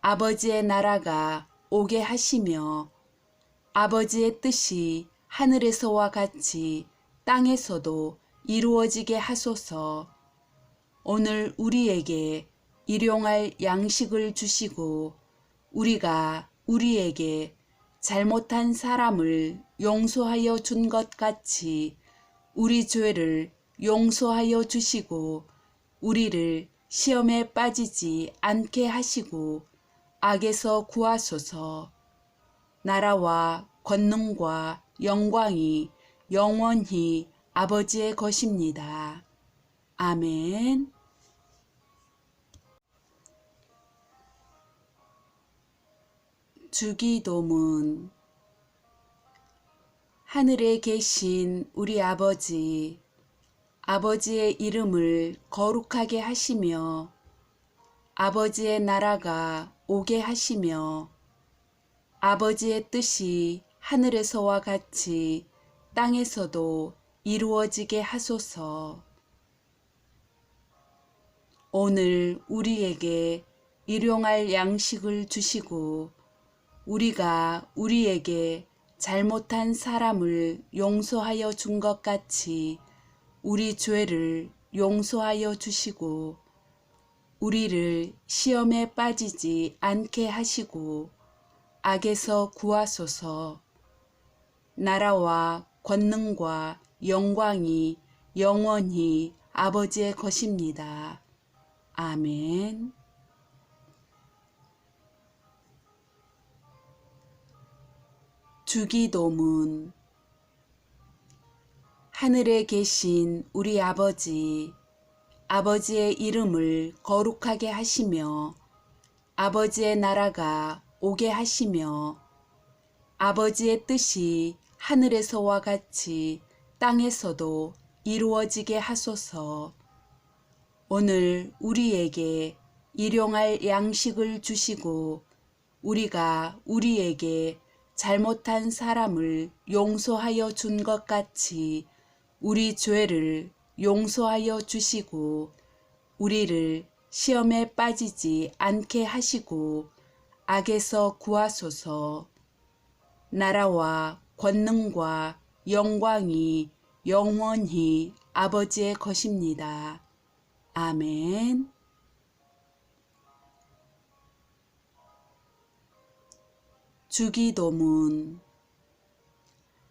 아버지의 나라가 오게 하시며 아버지의 뜻이 하늘에서와 같이 땅에서도 이루어지게 하소서. 오늘 우리에게 일용할 양식을 주시고 우리가 우리에게 잘못한 사람을 용서하여 준 것 같이 우리 죄를 용서하여 주시고 우리를 시험에 빠지지 않게 하시고 악에서 구하소서. 나라와 권능과 영광이 영원히 아버지의 것입니다. 아멘. 주기도문. 하늘에 계신 우리 아버지, 아버지의 이름을 거룩하게 하시며 아버지의 나라가 오게 하시며 아버지의 뜻이 하늘에서와 같이 땅에서도 이루어지게 하소서. 오늘 우리에게 일용할 양식을 주시고 우리가 우리에게 잘못한 사람을 용서하여 준 것 같이 우리 죄를 용서하여 주시고 우리를 시험에 빠지지 않게 하시고 악에서 구하소서. 나라와 권능과 영광이 영원히 아버지의 것입니다. 아멘. 주기도문. 하늘에 계신 우리 아버지, 아버지의 이름을 거룩하게 하시며 아버지의 나라가 오게 하시며 아버지의 뜻이 하늘에서와 같이 땅에서도 이루어지게 하소서. 오늘 우리에게 일용할 양식을 주시고 우리가 우리에게 잘못한 사람을 용서하여 준 것 같이 우리 죄를 용서하여 주시고 우리를 시험에 빠지지 않게 하시고 악에서 구하소서. 나라와 권능과 영광이 영원히 아버지의 것입니다. 아멘. 주기도문.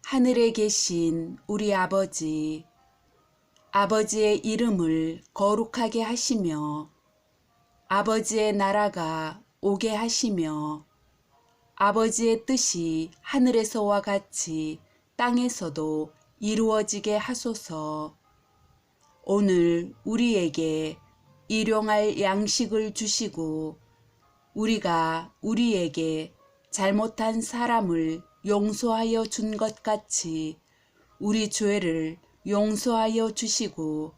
하늘에 계신 우리 아버지, 아버지의 이름을 거룩하게 하시며 아버지의 나라가 오게 하시며 아버지의 뜻이 하늘에서와 같이 땅에서도 이루어지게 하소서. 오늘 우리에게 일용할 양식을 주시고 우리가 우리에게 잘못한 사람을 용서하여 준 것 같이 우리 죄를 용서하여 주시고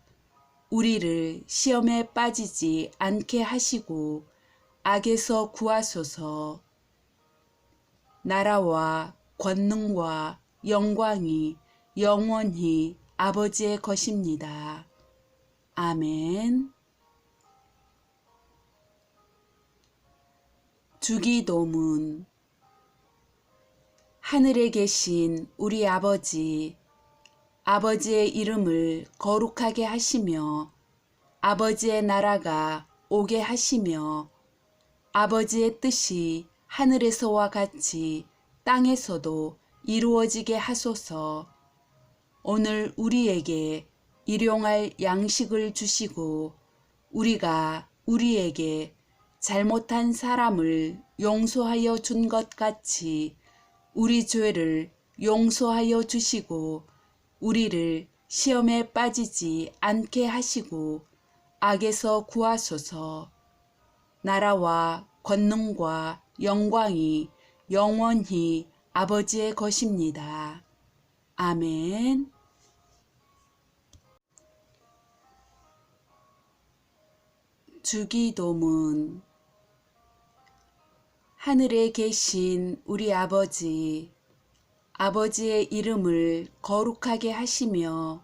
우리를 시험에 빠지지 않게 하시고 악에서 구하소서. 나라와 권능과 영광이 영원히 아버지의 것입니다. 아멘. 주기도문. 하늘에 계신 우리 아버지, 아버지의 이름을 거룩하게 하시며 아버지의 나라가 오게 하시며 아버지의 뜻이 하늘에서와 같이 땅에서도 이루어지게 하소서. 오늘 우리에게 일용할 양식을 주시고 우리가 우리에게 잘못한 사람을 용서하여 준 것 같이 우리 죄를 용서하여 주시고 우리를 시험에 빠지지 않게 하시고 악에서 구하소서. 나라와 권능과 영광이 영원히 아버지의 것입니다. 아멘. 주기도문. 하늘에 계신 우리 아버지, 아버지의 이름을 거룩하게 하시며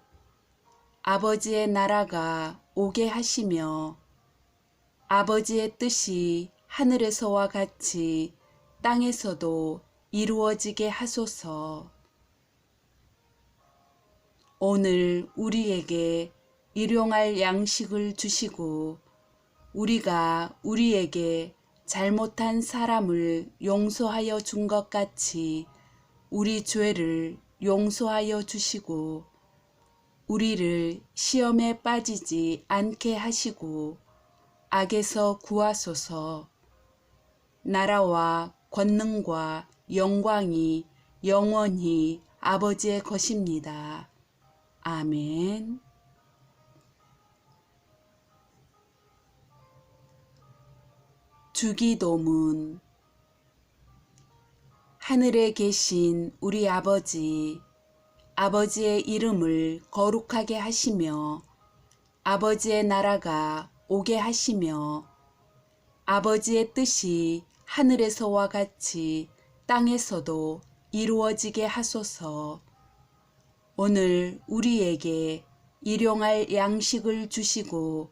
아버지의 나라가 오게 하시며 아버지의 뜻이 하늘에서와 같이 땅에서도 이루어지게 하소서. 오늘 우리에게 일용할 양식을 주시고 우리가 우리에게 잘못한 사람을 용서하여 준 것 같이 우리 죄를 용서하여 주시고 우리를 시험에 빠지지 않게 하시고 악에서 구하소서. 나라와 권능과 영광이 영원히 아버지의 것입니다. 아멘. 주기도문. 하늘에 계신 우리 아버지, 아버지의 이름을 거룩하게 하시며 아버지의 나라가 오게 하시며 아버지의 뜻이 하늘에서와 같이 땅에서도 이루어지게 하소서. 오늘 우리에게 일용할 양식을 주시고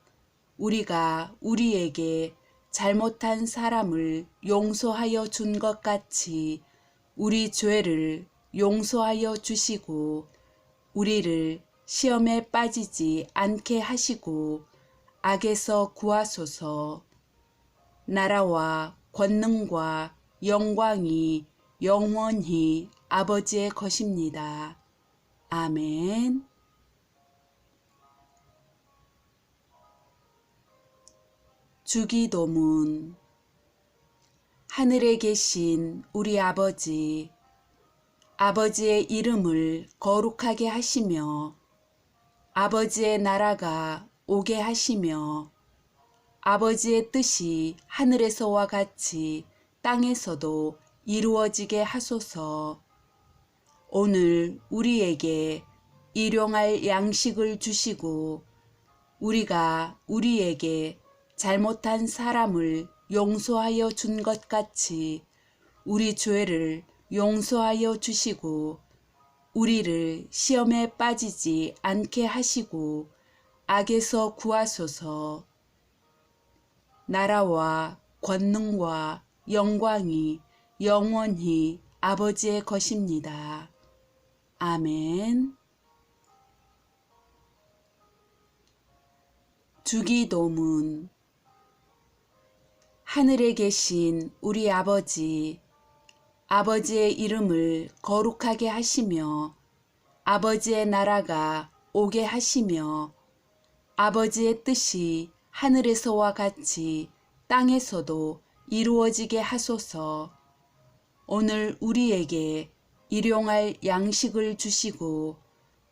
우리가 우리에게 잘못한 사람을 용서하여 준 것 같이 우리 죄를 용서하여 주시고 우리를 시험에 빠지지 않게 하시고 악에서 구하소서. 나라와 권능과 영광이 영원히 아버지의 것입니다. 아멘. 주기도문. 하늘에 계신 우리 아버지, 아버지의 이름을 거룩하게 하시며 아버지의 나라가 오게 하시며 아버지의 뜻이 하늘에서와 같이 땅에서도 이루어지게 하소서. 오늘 우리에게 일용할 양식을 주시고 우리가 우리에게 잘못한 사람을 용서하여 준 것 같이 우리 죄를 용서하여 주시고 우리를 시험에 빠지지 않게 하시고 악에서 구하소서. 나라와 권능과 영광이 영원히 아버지의 것입니다. 아멘. 주기도문. 하늘에 계신 우리 아버지, 아버지의 이름을 거룩하게 하시며 아버지의 나라가 오게 하시며 아버지의 뜻이 하늘에서와 같이 땅에서도 이루어지게 하소서. 오늘 우리에게 일용할 양식을 주시고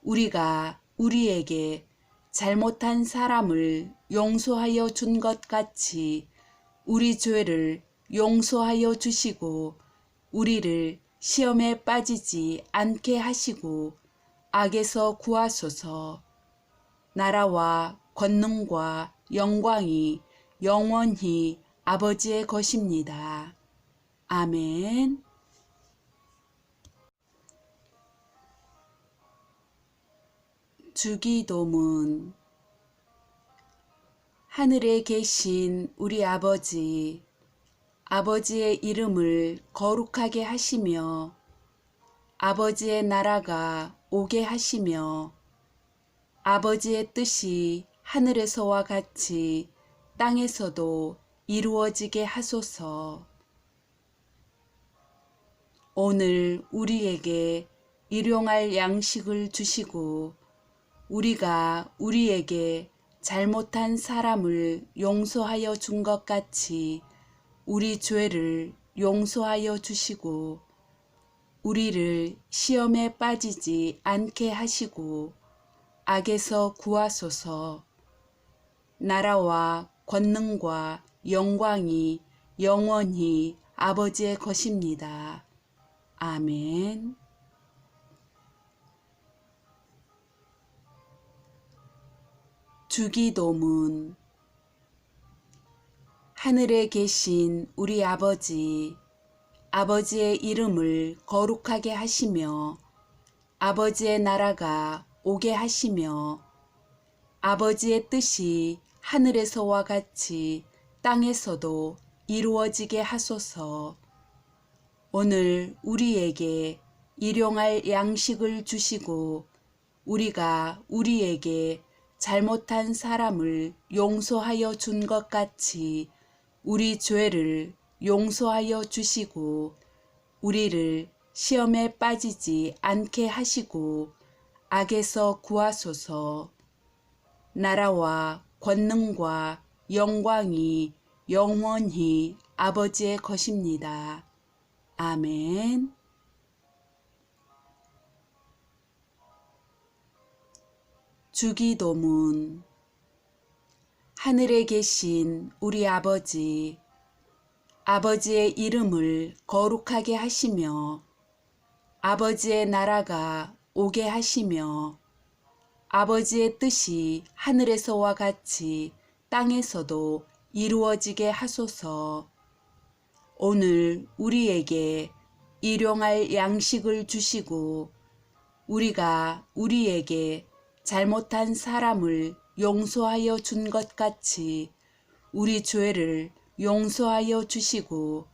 우리가 우리에게 잘못한 사람을 용서하여 준 것 같이 우리 죄를 용서하여 주시고 우리를 시험에 빠지지 않게 하시고 악에서 구하소서. 나라와 권능과 영광이 영원히 아버지의 것입니다. 아멘. 주기도문. 하늘에 계신 우리 아버지, 아버지의 이름을 거룩하게 하시며 아버지의 나라가 오게 하시며 아버지의 뜻이 하늘에서와 같이 땅에서도 이루어지게 하소서. 오늘 우리에게 일용할 양식을 주시고 우리가 우리에게 잘못한 사람을 용서하여 준 것 같이 우리 죄를 용서하여 주시고 우리를 시험에 빠지지 않게 하시고 악에서 구하소서. 나라와 권능과 영광이 영원히 아버지의 것입니다. 아멘. 주기도문. 하늘에 계신 우리 아버지, 아버지의 이름을 거룩하게 하시며 아버지의 나라가 오게 하시며 아버지의 뜻이 하늘에서와 같이 땅에서도 이루어지게 하소서. 오늘 우리에게 일용할 양식을 주시고 우리가 우리에게 잘못한 사람을 용서하여 준 것 같이 우리 죄를 용서하여 주시고 우리를 시험에 빠지지 않게 하시고 악에서 구하소서. 나라와 권능과 영광이 영원히 아버지의 것입니다. 아멘. 주기도문. 하늘에 계신 우리 아버지, 아버지의 이름을 거룩하게 하시며 아버지의 나라가 오게 하시며 아버지의 뜻이 하늘에서와 같이 땅에서도 이루어지게 하소서. 오늘 우리에게 일용할 양식을 주시고 우리가 우리에게 잘못한 사람을 용서하여 준 것 같이 우리 죄를 용서하여 주시고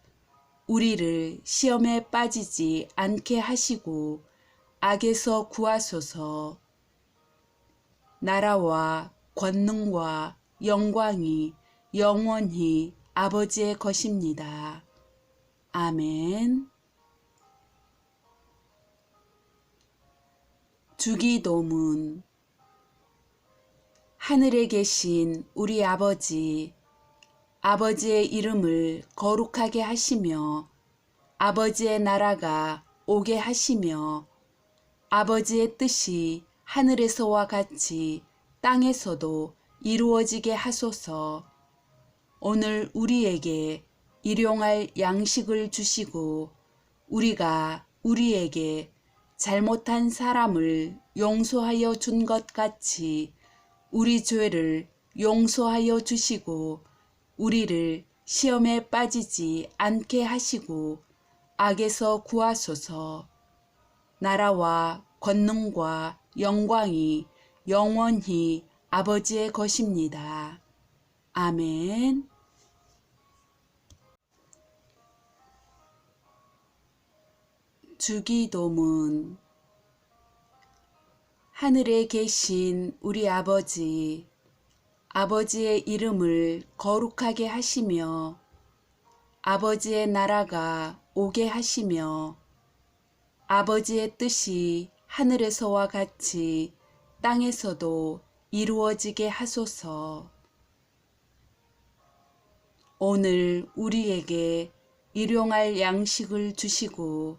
우리를 시험에 빠지지 않게 하시고 악에서 구하소서. 나라와 권능과 영광이 영원히 아버지의 것입니다. 아멘. 주기도문. 하늘에 계신 우리 아버지, 아버지의 이름을 거룩하게 하시며 아버지의 나라가 오게 하시며 아버지의 뜻이 하늘에서와 같이 땅에서도 이루어지게 하소서. 오늘 우리에게 일용할 양식을 주시고 우리가 우리에게 잘못한 사람을 용서하여 준 것 같이 우리 죄를 용서하여 주시고 우리를 시험에 빠지지 않게 하시고 악에서 구하소서. 나라와 권능과 영광이 영원히 아버지의 것입니다. 아멘. 주기도문. 하늘에 계신 우리 아버지, 아버지의 이름을 거룩하게 하시며 아버지의 나라가 오게 하시며 아버지의 뜻이 하늘에서와 같이 땅에서도 이루어지게 하소서. 오늘 우리에게 일용할 양식을 주시고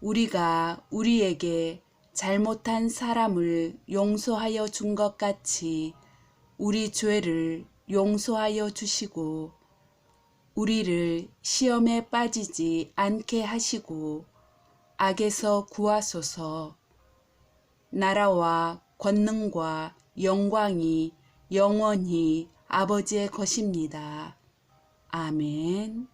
우리가 우리에게 잘못한 사람을 용서하여 준 것 같이 우리 죄를 용서하여 주시고 우리를 시험에 빠지지 않게 하시고 악에서 구하소서. 나라와 권능과 영광이 영원히 아버지의 것입니다. 아멘.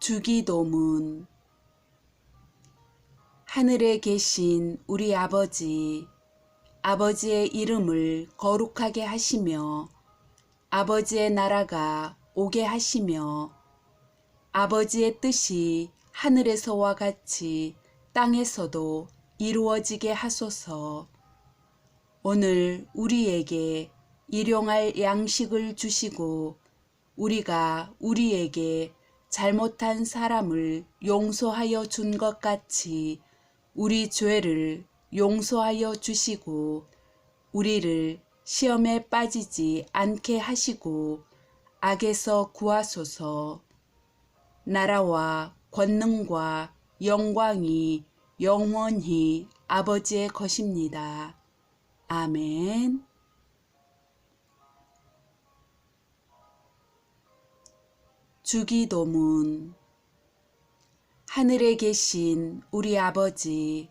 주기도문. 하늘에 계신 우리 아버지, 아버지의 이름을 거룩하게 하시며 아버지의 나라가 오게 하시며 아버지의 뜻이 하늘에서와 같이 땅에서도 이루어지게 하소서. 오늘 우리에게 일용할 양식을 주시고 우리가 우리에게 잘못한 사람을 용서하여 준 것 같이 우리 죄를 용서하여 주시고 우리를 시험에 빠지지 않게 하시고 악에서 구하소서. 나라와 권능과 영광이 영원히 아버지의 것입니다. 아멘. 주기도문. 하늘에 계신 우리 아버지,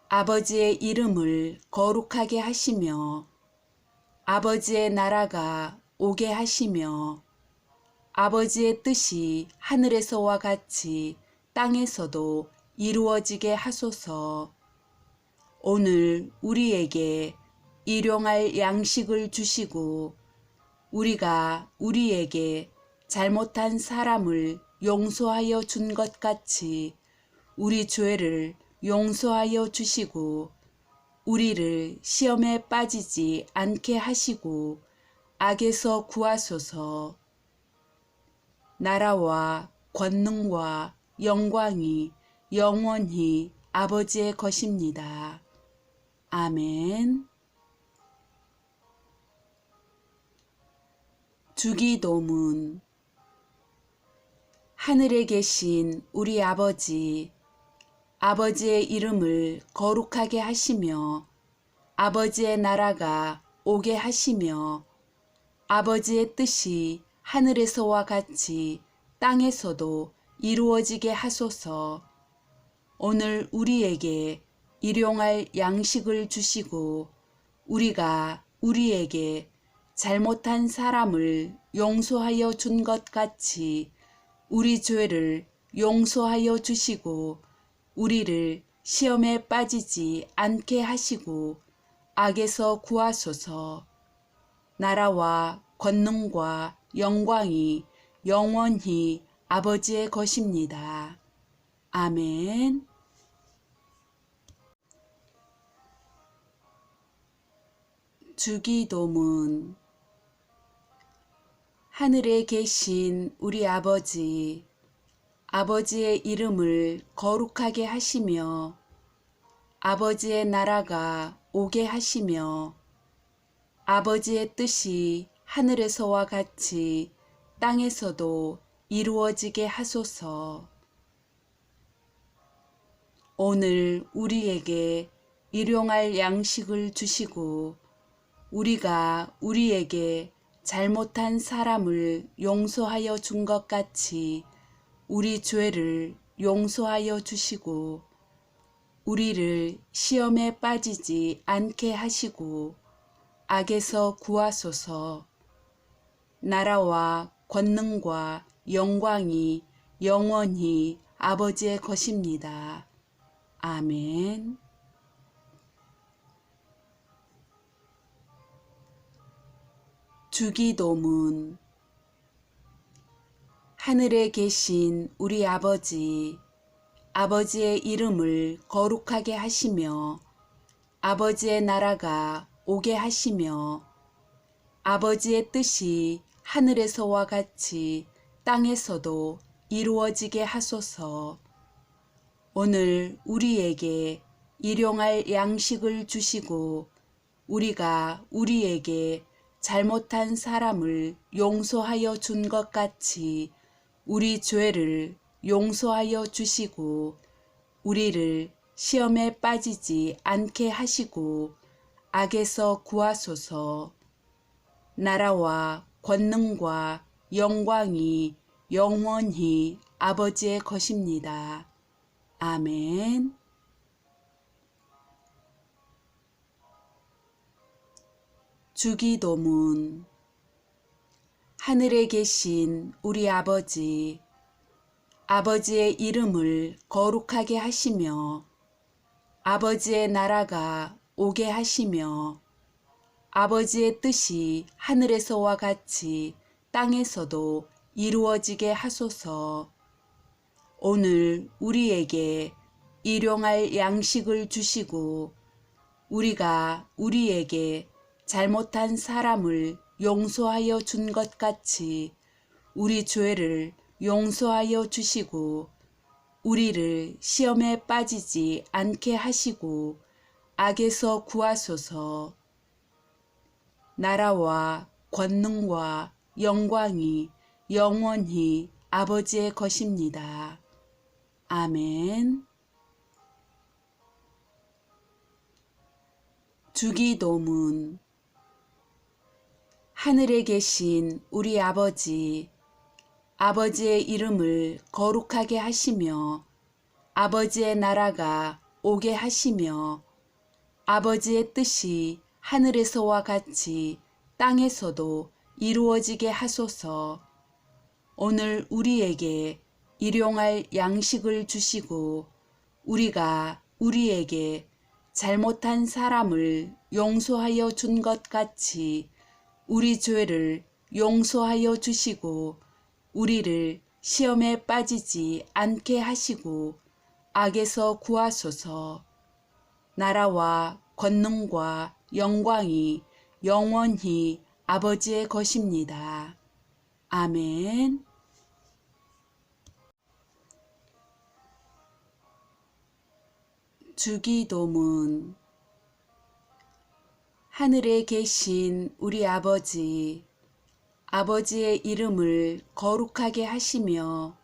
아버지의 이름을 거룩하게 하시며 아버지의 나라가 오게 하시며 아버지의 뜻이 하늘에서와 같이 땅에서도 이루어지게 하소서. 오늘 우리에게 일용할 양식을 주시고 우리가 우리에게 잘못한 사람을 용서하여 준 것 같이 우리 죄를 용서하여 주시고 우리를 시험에 빠지지 않게 하시고 악에서 구하소서. 나라와 권능과 영광이 영원히 아버지의 것입니다. 아멘. 주기도문. 하늘에 계신 우리 아버지, 아버지의 이름을 거룩하게 하시며 아버지의 나라가 오게 하시며 아버지의 뜻이 하늘에서와 같이 땅에서도 이루어지게 하소서. 오늘 우리에게 일용할 양식을 주시고 우리가 우리에게 잘못한 사람을 용서하여 준 것 같이 우리 죄를 용서하여 주시고 우리를 시험에 빠지지 않게 하시고 악에서 구하소서. 나라와 권능과 영광이 영원히 아버지의 것입니다. 아멘. 주기도문. 하늘에 계신 우리 아버지, 아버지의 이름을 거룩하게 하시며 아버지의 나라가 오게 하시며 아버지의 뜻이 하늘에서와 같이 땅에서도 이루어지게 하소서. 오늘 우리에게 일용할 양식을 주시고 우리가 우리에게 잘못한 사람을 용서하여 준 것 같이 우리 죄를 용서하여 주시고 우리를 시험에 빠지지 않게 하시고 악에서 구하소서. 나라와 권능과 영광이 영원히 아버지의 것입니다. 아멘. 주기도문. 하늘에 계신 우리 아버지, 아버지의 이름을 거룩하게 하시며 아버지의 나라가 오게 하시며 아버지의 뜻이 하늘에서와 같이 땅에서도 이루어지게 하소서. 오늘 우리에게 일용할 양식을 주시고 우리가 우리에게 잘못한 사람을 용서하여 준 것 같이 우리 죄를 용서하여 주시고 우리를 시험에 빠지지 않게 하시고 악에서 구하소서. 나라와 권능과 영광이 영원히 아버지의 것입니다. 아멘. 주기도문. 하늘에 계신 우리 아버지, 아버지의 이름을 거룩하게 하시며 아버지의 나라가 오게 하시며 아버지의 뜻이 하늘에서와 같이 땅에서도 이루어지게 하소서. 오늘 우리에게 일용할 양식을 주시고 우리가 우리에게 잘못한 사람을 용서하여 준 것 같이 우리 죄를 용서하여 주시고 우리를 시험에 빠지지 않게 하시고 악에서 구하소서. 나라와 권능과 영광이 영원히 아버지의 것입니다. 아멘. 주기도문. 하늘에 계신 우리 아버지, 아버지의 이름을 거룩하게 하시며 아버지의 나라가 오게 하시며 아버지의 뜻이 하늘에서와 같이 땅에서도 이루어지게 하소서. 오늘 우리에게 일용할 양식을 주시고 우리가 우리에게 잘못한 사람을 용서하여 준 것 같이 우리 죄를 용서하여 주시고 우리를 시험에 빠지지 않게 하시고 악에서 구하소서. 나라와 권능과 영광이 영원히 아버지의 것입니다. 아멘. 주기도문. 하늘에 계신 우리 아버지, 아버지의 이름을 거룩하게 하시며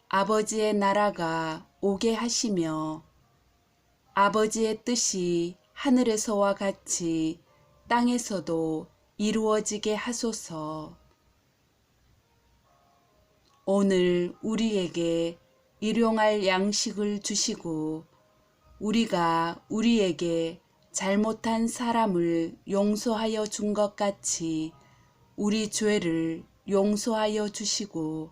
아버지의 나라가 오게 하시며 아버지의 뜻이 하늘에서와 같이 땅에서도 이루어지게 하소서. 오늘 우리에게 일용할 양식을 주시고 우리가 우리에게 잘못한 사람을 용서하여 준 것 같이 우리 죄를 용서하여 주시고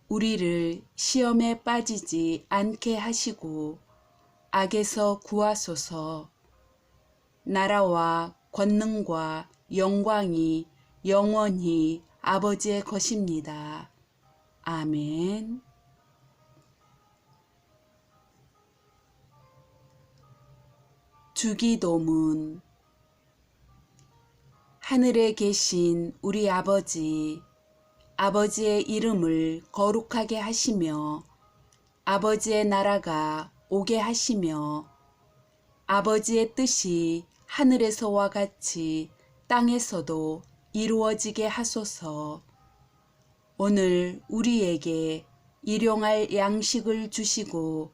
우리를 시험에 빠지지 않게 하시고 악에서 구하소서. 나라와 권능과 영광이 영원히 아버지의 것입니다. 아멘. 주기도문. 하늘에 계신 우리 아버지, 아버지의 이름을 거룩하게 하시며 아버지의 나라가 오게 하시며 아버지의 뜻이 하늘에서와 같이 땅에서도 이루어지게 하소서. 오늘 우리에게 일용할 양식을 주시고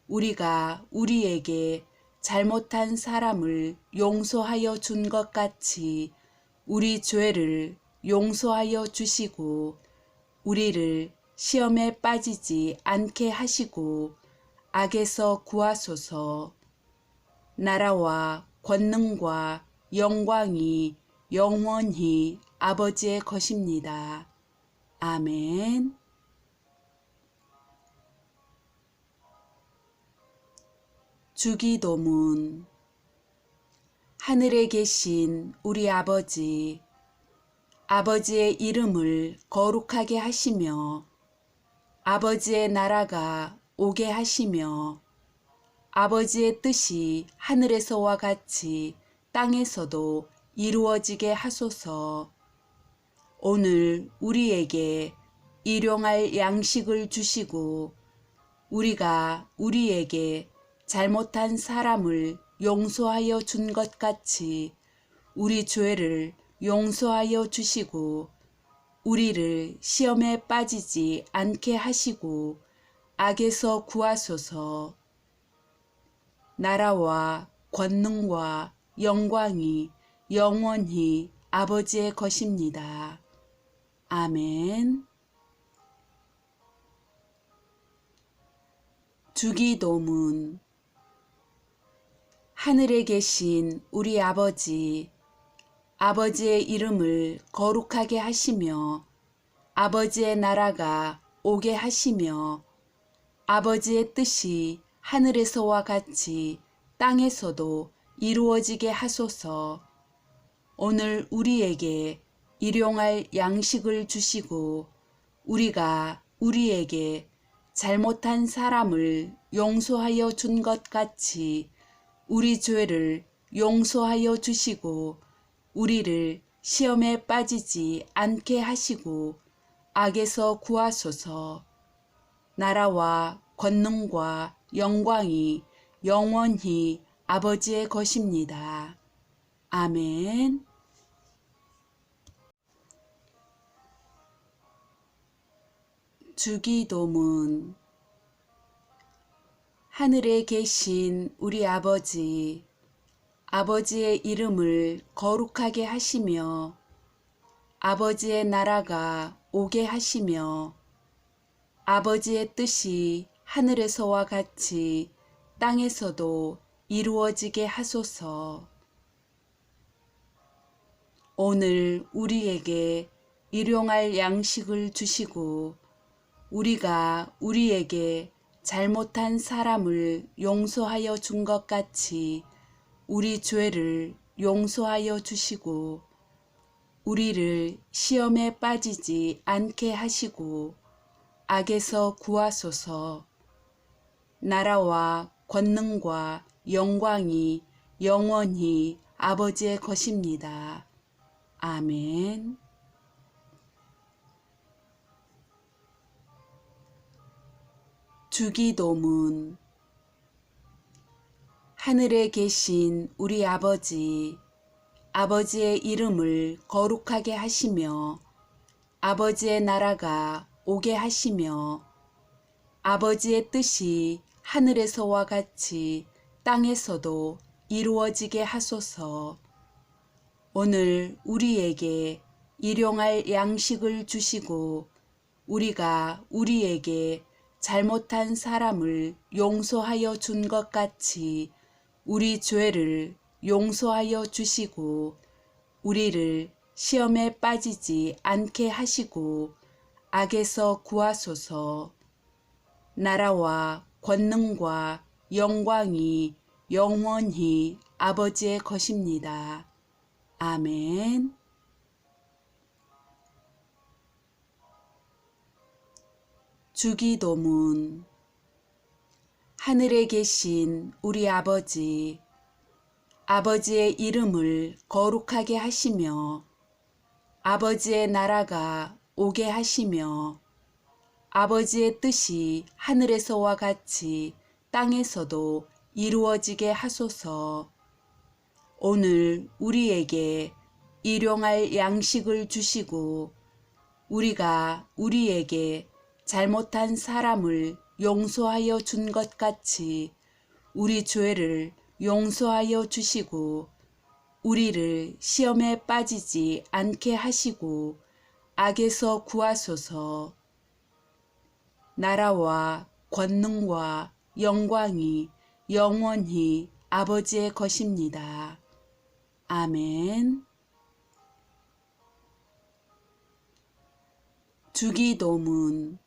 우리가 우리에게 잘못한 사람을 용서하여 준 것 같이 우리 죄를 용서하여 주시고 우리를 시험에 빠지지 않게 하시고 악에서 구하소서. 나라와 권능과 영광이 영원히 아버지의 것입니다. 아멘. 주기도문. 하늘에 계신 우리 아버지, 아버지의 이름을 거룩하게 하시며 아버지의 나라가 오게 하시며 아버지의 뜻이 하늘에서와 같이 땅에서도 이루어지게 하소서. 오늘 우리에게 일용할 양식을 주시고 우리가 우리에게 잘못한 사람을 용서하여 준 것 같이 우리 죄를 용서하여 주시고 우리를 시험에 빠지지 않게 하시고 악에서 구하소서. 나라와 권능과 영광이 영원히 아버지의 것입니다. 아멘. 주기도문. 하늘에 계신 우리 아버지, 아버지의 이름을 거룩하게 하시며 아버지의 나라가 오게 하시며 아버지의 뜻이 하늘에서와 같이 땅에서도 이루어지게 하소서. 오늘 우리에게 일용할 양식을 주시고 우리가 우리에게 잘못한 사람을 용서하여 준 것 같이 우리 죄를 용서하여 주시고 우리를 시험에 빠지지 않게 하시고 악에서 구하소서. 나라와 권능과 영광이 영원히 아버지의 것입니다. 아멘. 주기도문. 하늘에 계신 우리 아버지, 아버지의 이름을 거룩하게 하시며 아버지의 나라가 오게 하시며 아버지의 뜻이 하늘에서와 같이 땅에서도 이루어지게 하소서. 오늘 우리에게 일용할 양식을 주시고 우리가 우리에게 잘못한 사람을 용서하여 준 것 같이 우리 죄를 용서하여 주시고 우리를 시험에 빠지지 않게 하시고 악에서 구하소서. 나라와 권능과 영광이 영원히 아버지의 것입니다. 아멘. 주기도문. 하늘에 계신 우리 아버지, 아버지의 이름을 거룩하게 하시며 아버지의 나라가 오게 하시며 아버지의 뜻이 하늘에서와 같이 땅에서도 이루어지게 하소서. 오늘 우리에게 일용할 양식을 주시고 우리가 우리에게 잘못한 사람을 용서하여 준 것 같이 우리 죄를 용서하여 주시고 우리를 시험에 빠지지 않게 하시고 악에서 구하소서. 나라와 권능과 영광이 영원히 아버지의 것입니다. 아멘. 주기도문. 하늘에 계신 우리 아버지, 아버지의 이름을 거룩하게 하시며 아버지의 나라가 오게 하시며 아버지의 뜻이 하늘에서와 같이 땅에서도 이루어지게 하소서. 오늘 우리에게 일용할 양식을 주시고 우리가 우리에게 잘못한 사람을 용서하여 준 것 같이 우리 죄를 용서하여 주시고 우리를 시험에 빠지지 않게 하시고 악에서 구하소서. 나라와 권능과 영광이 영원히 아버지의 것입니다. 아멘. 주기도문.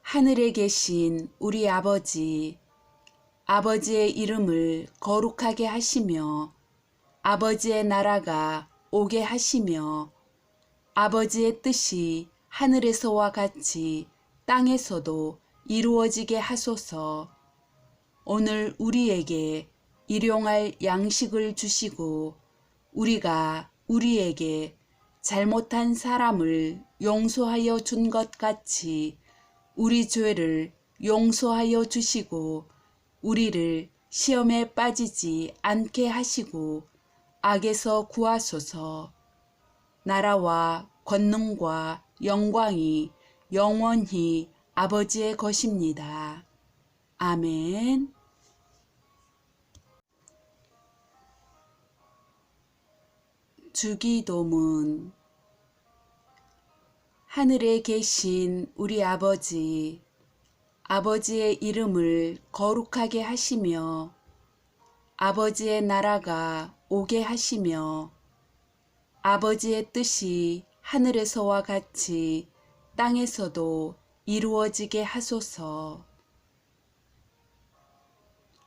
하늘에 계신 우리 아버지, 아버지의 이름을 거룩하게 하시며 아버지의 나라가 오게 하시며 아버지의 뜻이 하늘에서와 같이 땅에서도 이루어지게 하소서. 오늘 우리에게 일용할 양식을 주시고 우리가 우리에게 잘못한 사람을 용서하여 준 것 같이 우리 죄를 용서하여 주시고 우리를 시험에 빠지지 않게 하시고 악에서 구하소서. 나라와 권능과 영광이 영원히 아버지의 것입니다. 아멘. 주기도문. 하늘에 계신 우리 아버지, 아버지의 이름을 거룩하게 하시며 아버지의 나라가 오게 하시며 아버지의 뜻이 하늘에서와 같이 땅에서도 이루어지게 하소서.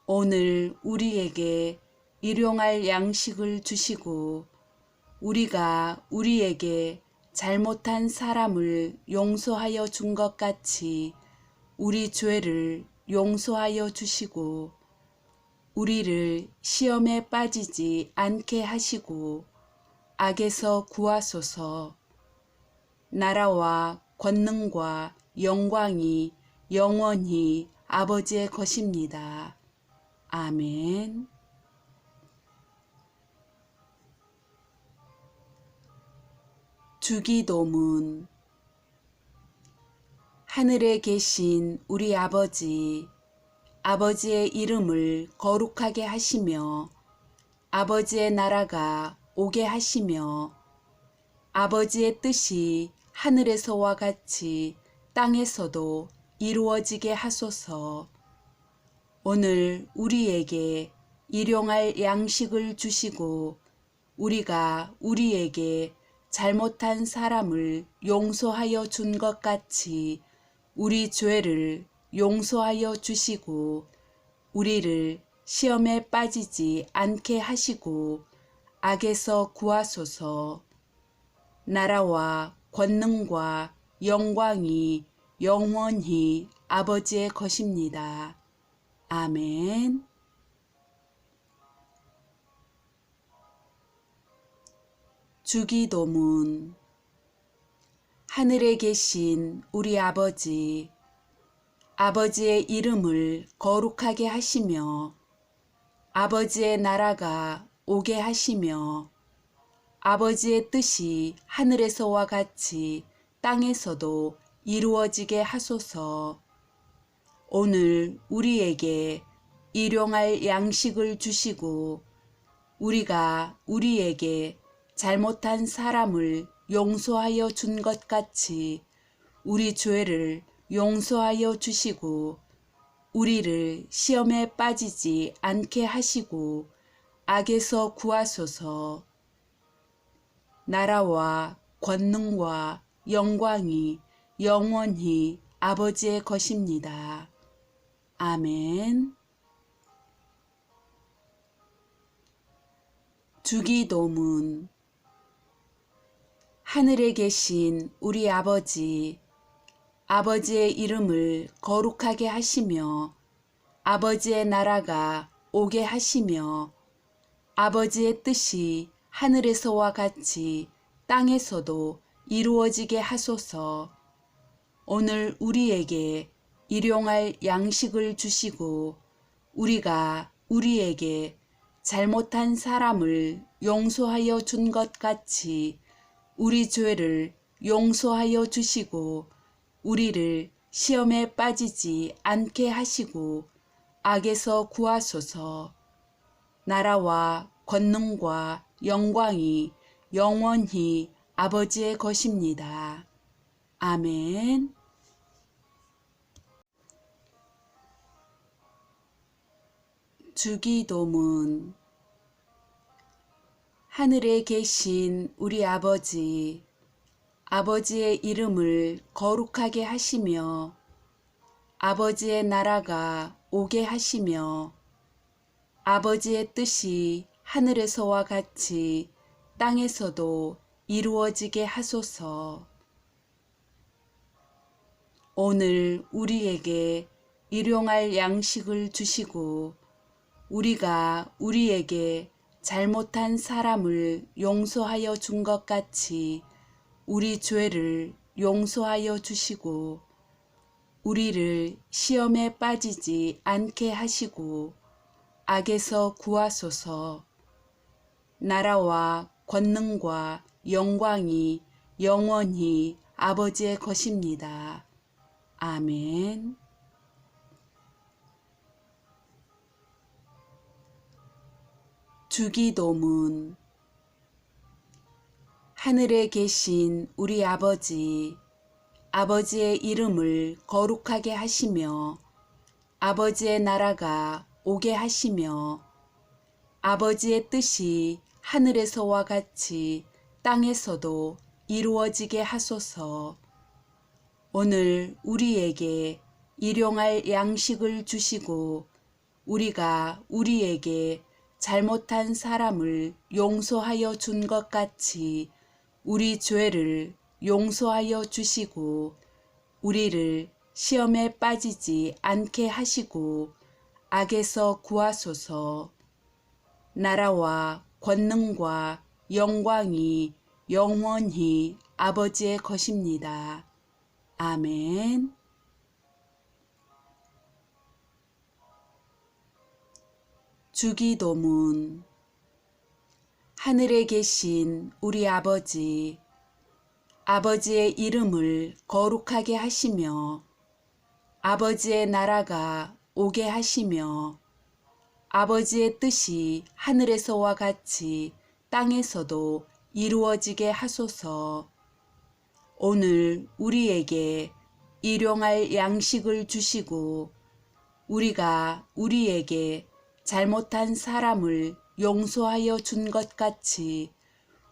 오늘 우리에게 일용할 양식을 주시고 우리가 우리에게 잘못한 사람을 용서하여 준 것 같이 우리 죄를 용서하여 주시고 우리를 시험에 빠지지 않게 하시고 악에서 구하소서. 나라와 권능과 영광이 영원히 아버지의 것입니다. 아멘. 주기도문. 하늘에 계신 우리 아버지, 아버지의 이름을 거룩하게 하시며 아버지의 나라가 오게 하시며 아버지의 뜻이 하늘에서와 같이 땅에서도 이루어지게 하소서. 오늘 우리에게 일용할 양식을 주시고 우리가 우리에게 잘못한 사람을 용서하여 준 것 같이 우리 죄를 용서하여 주시고 우리를 시험에 빠지지 않게 하시고 악에서 구하소서. 나라와 권능과 영광이 영원히 아버지의 것입니다. 아멘. 주기도문. 하늘에 계신 우리 아버지, 아버지의 이름을 거룩하게 하시며 아버지의 나라가 오게 하시며 아버지의 뜻이 하늘에서와 같이 땅에서도 이루어지게 하소서. 오늘 우리에게 일용할 양식을 주시고 우리가 우리에게 잘못한 사람을 용서하여 준 것 같이 우리 죄를 용서하여 주시고 우리를 시험에 빠지지 않게 하시고 악에서 구하소서. 나라와 권능과 영광이 영원히 아버지의 것입니다. 아멘. 주기도문. 하늘에 계신 우리 아버지, 아버지의 이름을 거룩하게 하시며 아버지의 나라가 오게 하시며 아버지의 뜻이 하늘에서와 같이 땅에서도 이루어지게 하소서. 오늘 우리에게 일용할 양식을 주시고 우리가 우리에게 잘못한 사람을 용서하여 준 것 같이 우리 죄를 용서하여 주시고 우리를 시험에 빠지지 않게 하시고 악에서 구하소서. 나라와 권능과 영광이 영원히 아버지의 것입니다. 아멘. 주기도문. 하늘에 계신 우리 아버지, 아버지의 이름을 거룩하게 하시며 아버지의 나라가 오게 하시며 아버지의 뜻이 하늘에서와 같이 땅에서도 이루어지게 하소서. 오늘 우리에게 일용할 양식을 주시고 우리가 우리에게 잘못한 사람을 용서하여 준 것 같이 우리 죄를 용서하여 주시고 우리를 시험에 빠지지 않게 하시고 악에서 구하소서. 나라와 권능과 영광이 영원히 아버지의 것입니다. 아멘. 주기도문. 하늘에 계신 우리 아버지, 아버지의 이름을 거룩하게 하시며 아버지의 나라가 오게 하시며 아버지의 뜻이 하늘에서와 같이 땅에서도 이루어지게 하소서. 오늘 우리에게 일용할 양식을 주시고 우리가 우리에게 잘못한 사람을 용서하여 준 것 같이 우리 죄를 용서하여 주시고 우리를 시험에 빠지지 않게 하시고 악에서 구하소서. 나라와 권능과 영광이 영원히 아버지의 것입니다. 아멘. 주기도문. 하늘에 계신 우리 아버지, 아버지의 이름을 거룩하게 하시며 아버지의 나라가 오게 하시며 아버지의 뜻이 하늘에서와 같이 땅에서도 이루어지게 하소서. 오늘 우리에게 일용할 양식을 주시고 우리가 우리에게 잘못한 사람을 용서하여 준 것 같이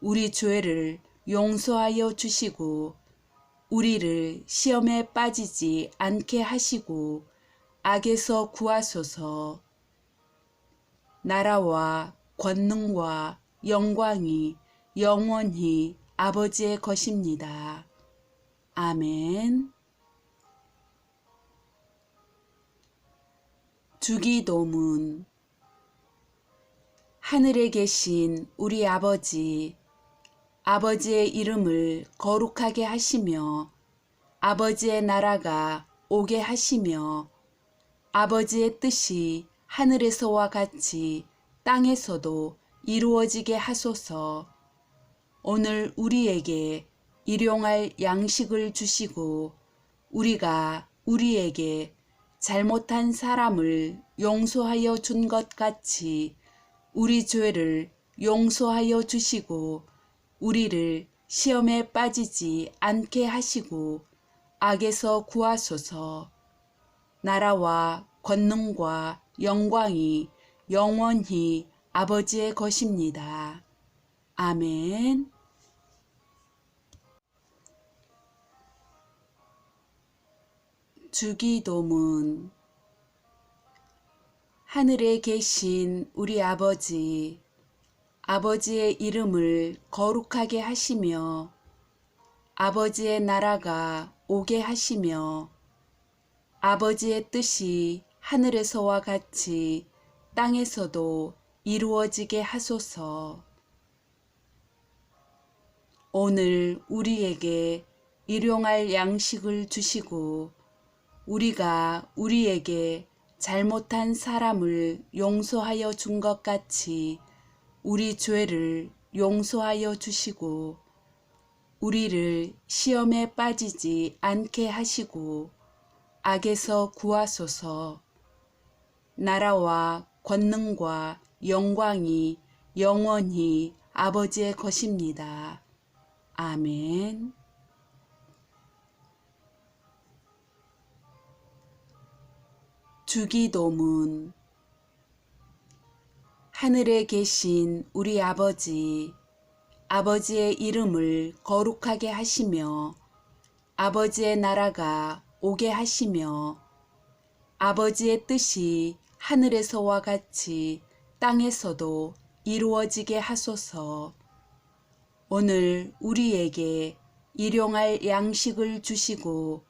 우리 죄를 용서하여 주시고 우리를 시험에 빠지지 않게 하시고 악에서 구하소서. 나라와 권능과 영광이 영원히 아버지의 것입니다. 아멘. 주기도문. 하늘에 계신 우리 아버지, 아버지의 이름을 거룩하게 하시며 아버지의 나라가 오게 하시며 아버지의 뜻이 하늘에서와 같이 땅에서도 이루어지게 하소서. 오늘 우리에게 일용할 양식을 주시고 우리가 우리에게 잘못한 사람을 용서하여 준 것 같이 우리 죄를 용서하여 주시고 우리를 시험에 빠지지 않게 하시고 악에서 구하소서. 나라와 권능과 영광이 영원히 아버지의 것입니다. 아멘. 주기도문. 하늘에 계신 우리 아버지, 아버지의 이름을 거룩하게 하시며 아버지의 나라가 오게 하시며 아버지의 뜻이 하늘에서와 같이 땅에서도 이루어지게 하소서. 오늘 우리에게 일용할 양식을 주시고 우리가 우리에게 잘못한 사람을 용서하여 준 것 같이 우리 죄를 용서하여 주시고 우리를 시험에 빠지지 않게 하시고 악에서 구하소서. 나라와 권능과 영광이 영원히 아버지의 것입니다. 아멘. 주기도문. 하늘에 계신 우리 아버지, 아버지의 이름을 거룩하게 하시며 아버지의 나라가 오게 하시며 아버지의 뜻이 하늘에서와 같이 땅에서도 이루어지게 하소서. 오늘 우리에게 일용할 양식을 주시고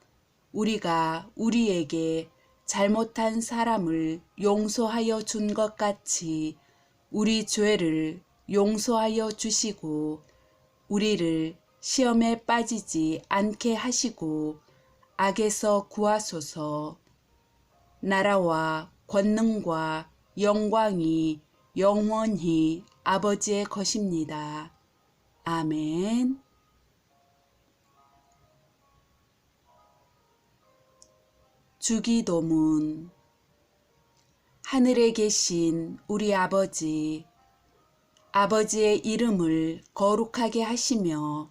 우리가 우리에게 잘못한 사람을 용서하여 준 것 같이 우리 죄를 용서하여 주시고 우리를 시험에 빠지지 않게 하시고 악에서 구하소서. 나라와 권능과 영광이 영원히 아버지의 것입니다. 아멘. 주기도문. 하늘에 계신 우리 아버지, 아버지의 이름을 거룩하게 하시며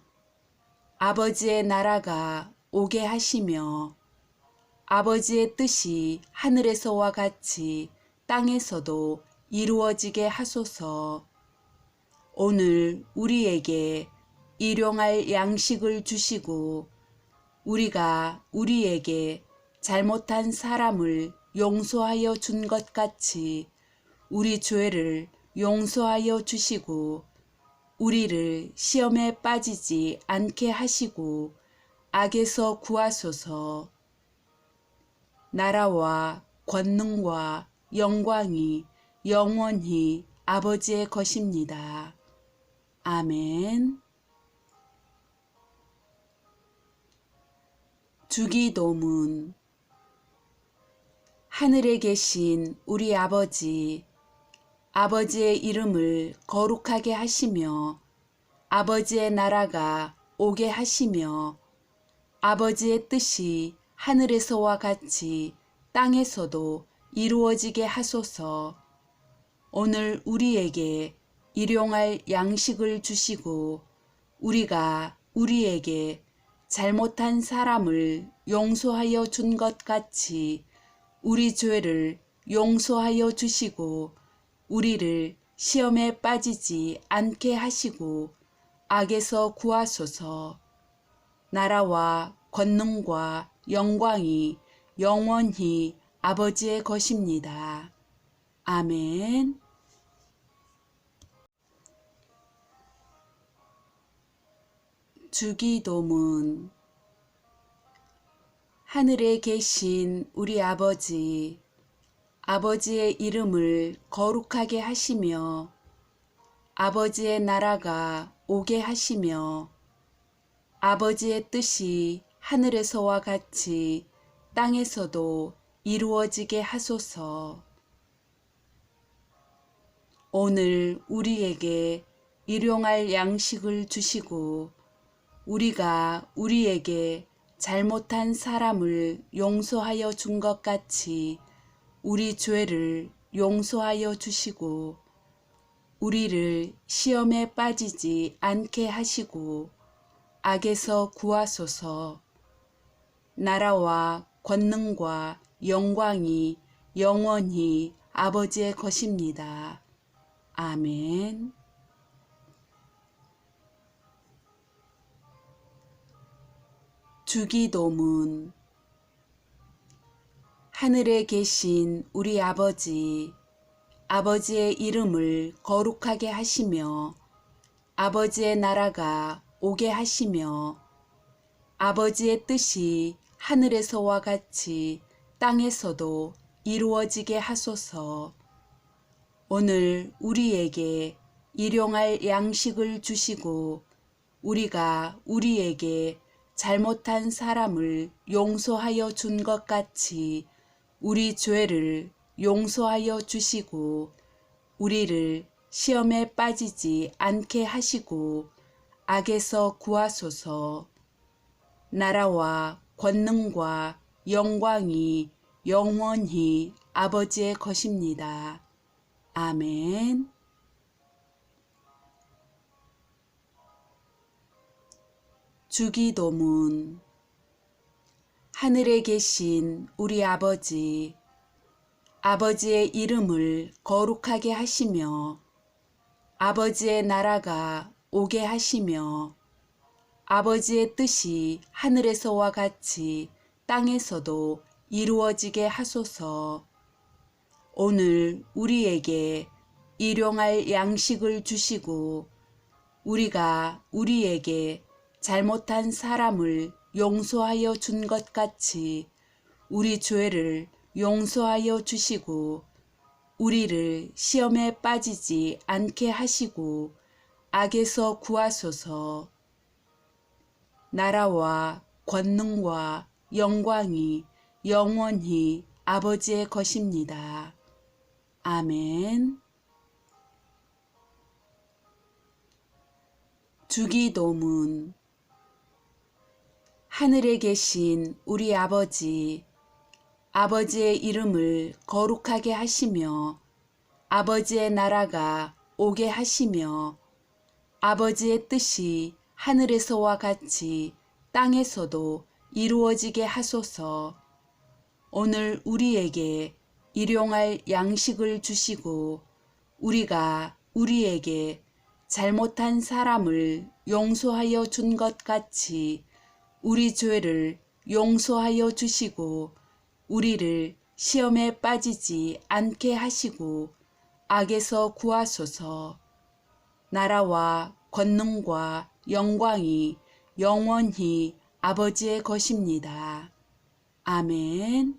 아버지의 나라가 오게 하시며 아버지의 뜻이 하늘에서와 같이 땅에서도 이루어지게 하소서. 오늘 우리에게 일용할 양식을 주시고 우리가 우리에게 잘못한 사람을 용서하여 준 것 같이 우리 죄를 용서하여 주시고 우리를 시험에 빠지지 않게 하시고 악에서 구하소서. 나라와 권능과 영광이 영원히 아버지의 것입니다. 아멘. 주기도문. 하늘에 계신 우리 아버지, 아버지의 이름을 거룩하게 하시며 아버지의 나라가 오게 하시며 아버지의 뜻이 하늘에서와 같이 땅에서도 이루어지게 하소서. 오늘 우리에게 일용할 양식을 주시고 우리가 우리에게 잘못한 사람을 용서하여 준 것 같이 우리 죄를 용서하여 주시고 우리를 시험에 빠지지 않게 하시고 악에서 구하소서. 나라와 권능과 영광이 영원히 아버지의 것입니다. 아멘. 주기도문. 하늘에 계신 우리 아버지, 아버지의 이름을 거룩하게 하시며 아버지의 나라가 오게 하시며 아버지의 뜻이 하늘에서와 같이 땅에서도 이루어지게 하소서. 오늘 우리에게 일용할 양식을 주시고 우리가 우리에게 잘못한 사람을 용서하여 준 것 같이 우리 죄를 용서하여 주시고 우리를 시험에 빠지지 않게 하시고 악에서 구하소서. 나라와 권능과 영광이 영원히 아버지의 것입니다. 아멘. 주기도문. 하늘에 계신 우리 아버지, 아버지의 이름을 거룩하게 하시며 아버지의 나라가 오게 하시며 아버지의 뜻이 하늘에서와 같이 땅에서도 이루어지게 하소서. 오늘 우리에게 일용할 양식을 주시고 우리가 우리에게 잘못한 사람을 용서하여 준 것 같이 우리 죄를 용서하여 주시고 우리를 시험에 빠지지 않게 하시고 악에서 구하소서. 나라와 권능과 영광이 영원히 아버지의 것입니다. 아멘. 주기도문. 하늘에 계신 우리 아버지, 아버지의 이름을 거룩하게 하시며 아버지의 나라가 오게 하시며 아버지의 뜻이 하늘에서와 같이 땅에서도 이루어지게 하소서. 오늘 우리에게 일용할 양식을 주시고 우리가 우리에게 잘못한 사람을 용서하여 준 것 같이 우리 죄를 용서하여 주시고 우리를 시험에 빠지지 않게 하시고 악에서 구하소서. 나라와 권능과 영광이 영원히 아버지의 것입니다. 아멘. 주기도문. 하늘에 계신 우리 아버지, 아버지의 이름을 거룩하게 하시며 아버지의 나라가 오게 하시며 아버지의 뜻이 하늘에서와 같이 땅에서도 이루어지게 하소서. 오늘 우리에게 일용할 양식을 주시고 우리가 우리에게 잘못한 사람을 용서하여 준 것 같이 우리 죄를 용서하여 주시고 우리를 시험에 빠지지 않게 하시고 악에서 구하소서. 나라와 권능과 영광이 영원히 아버지의 것입니다. 아멘.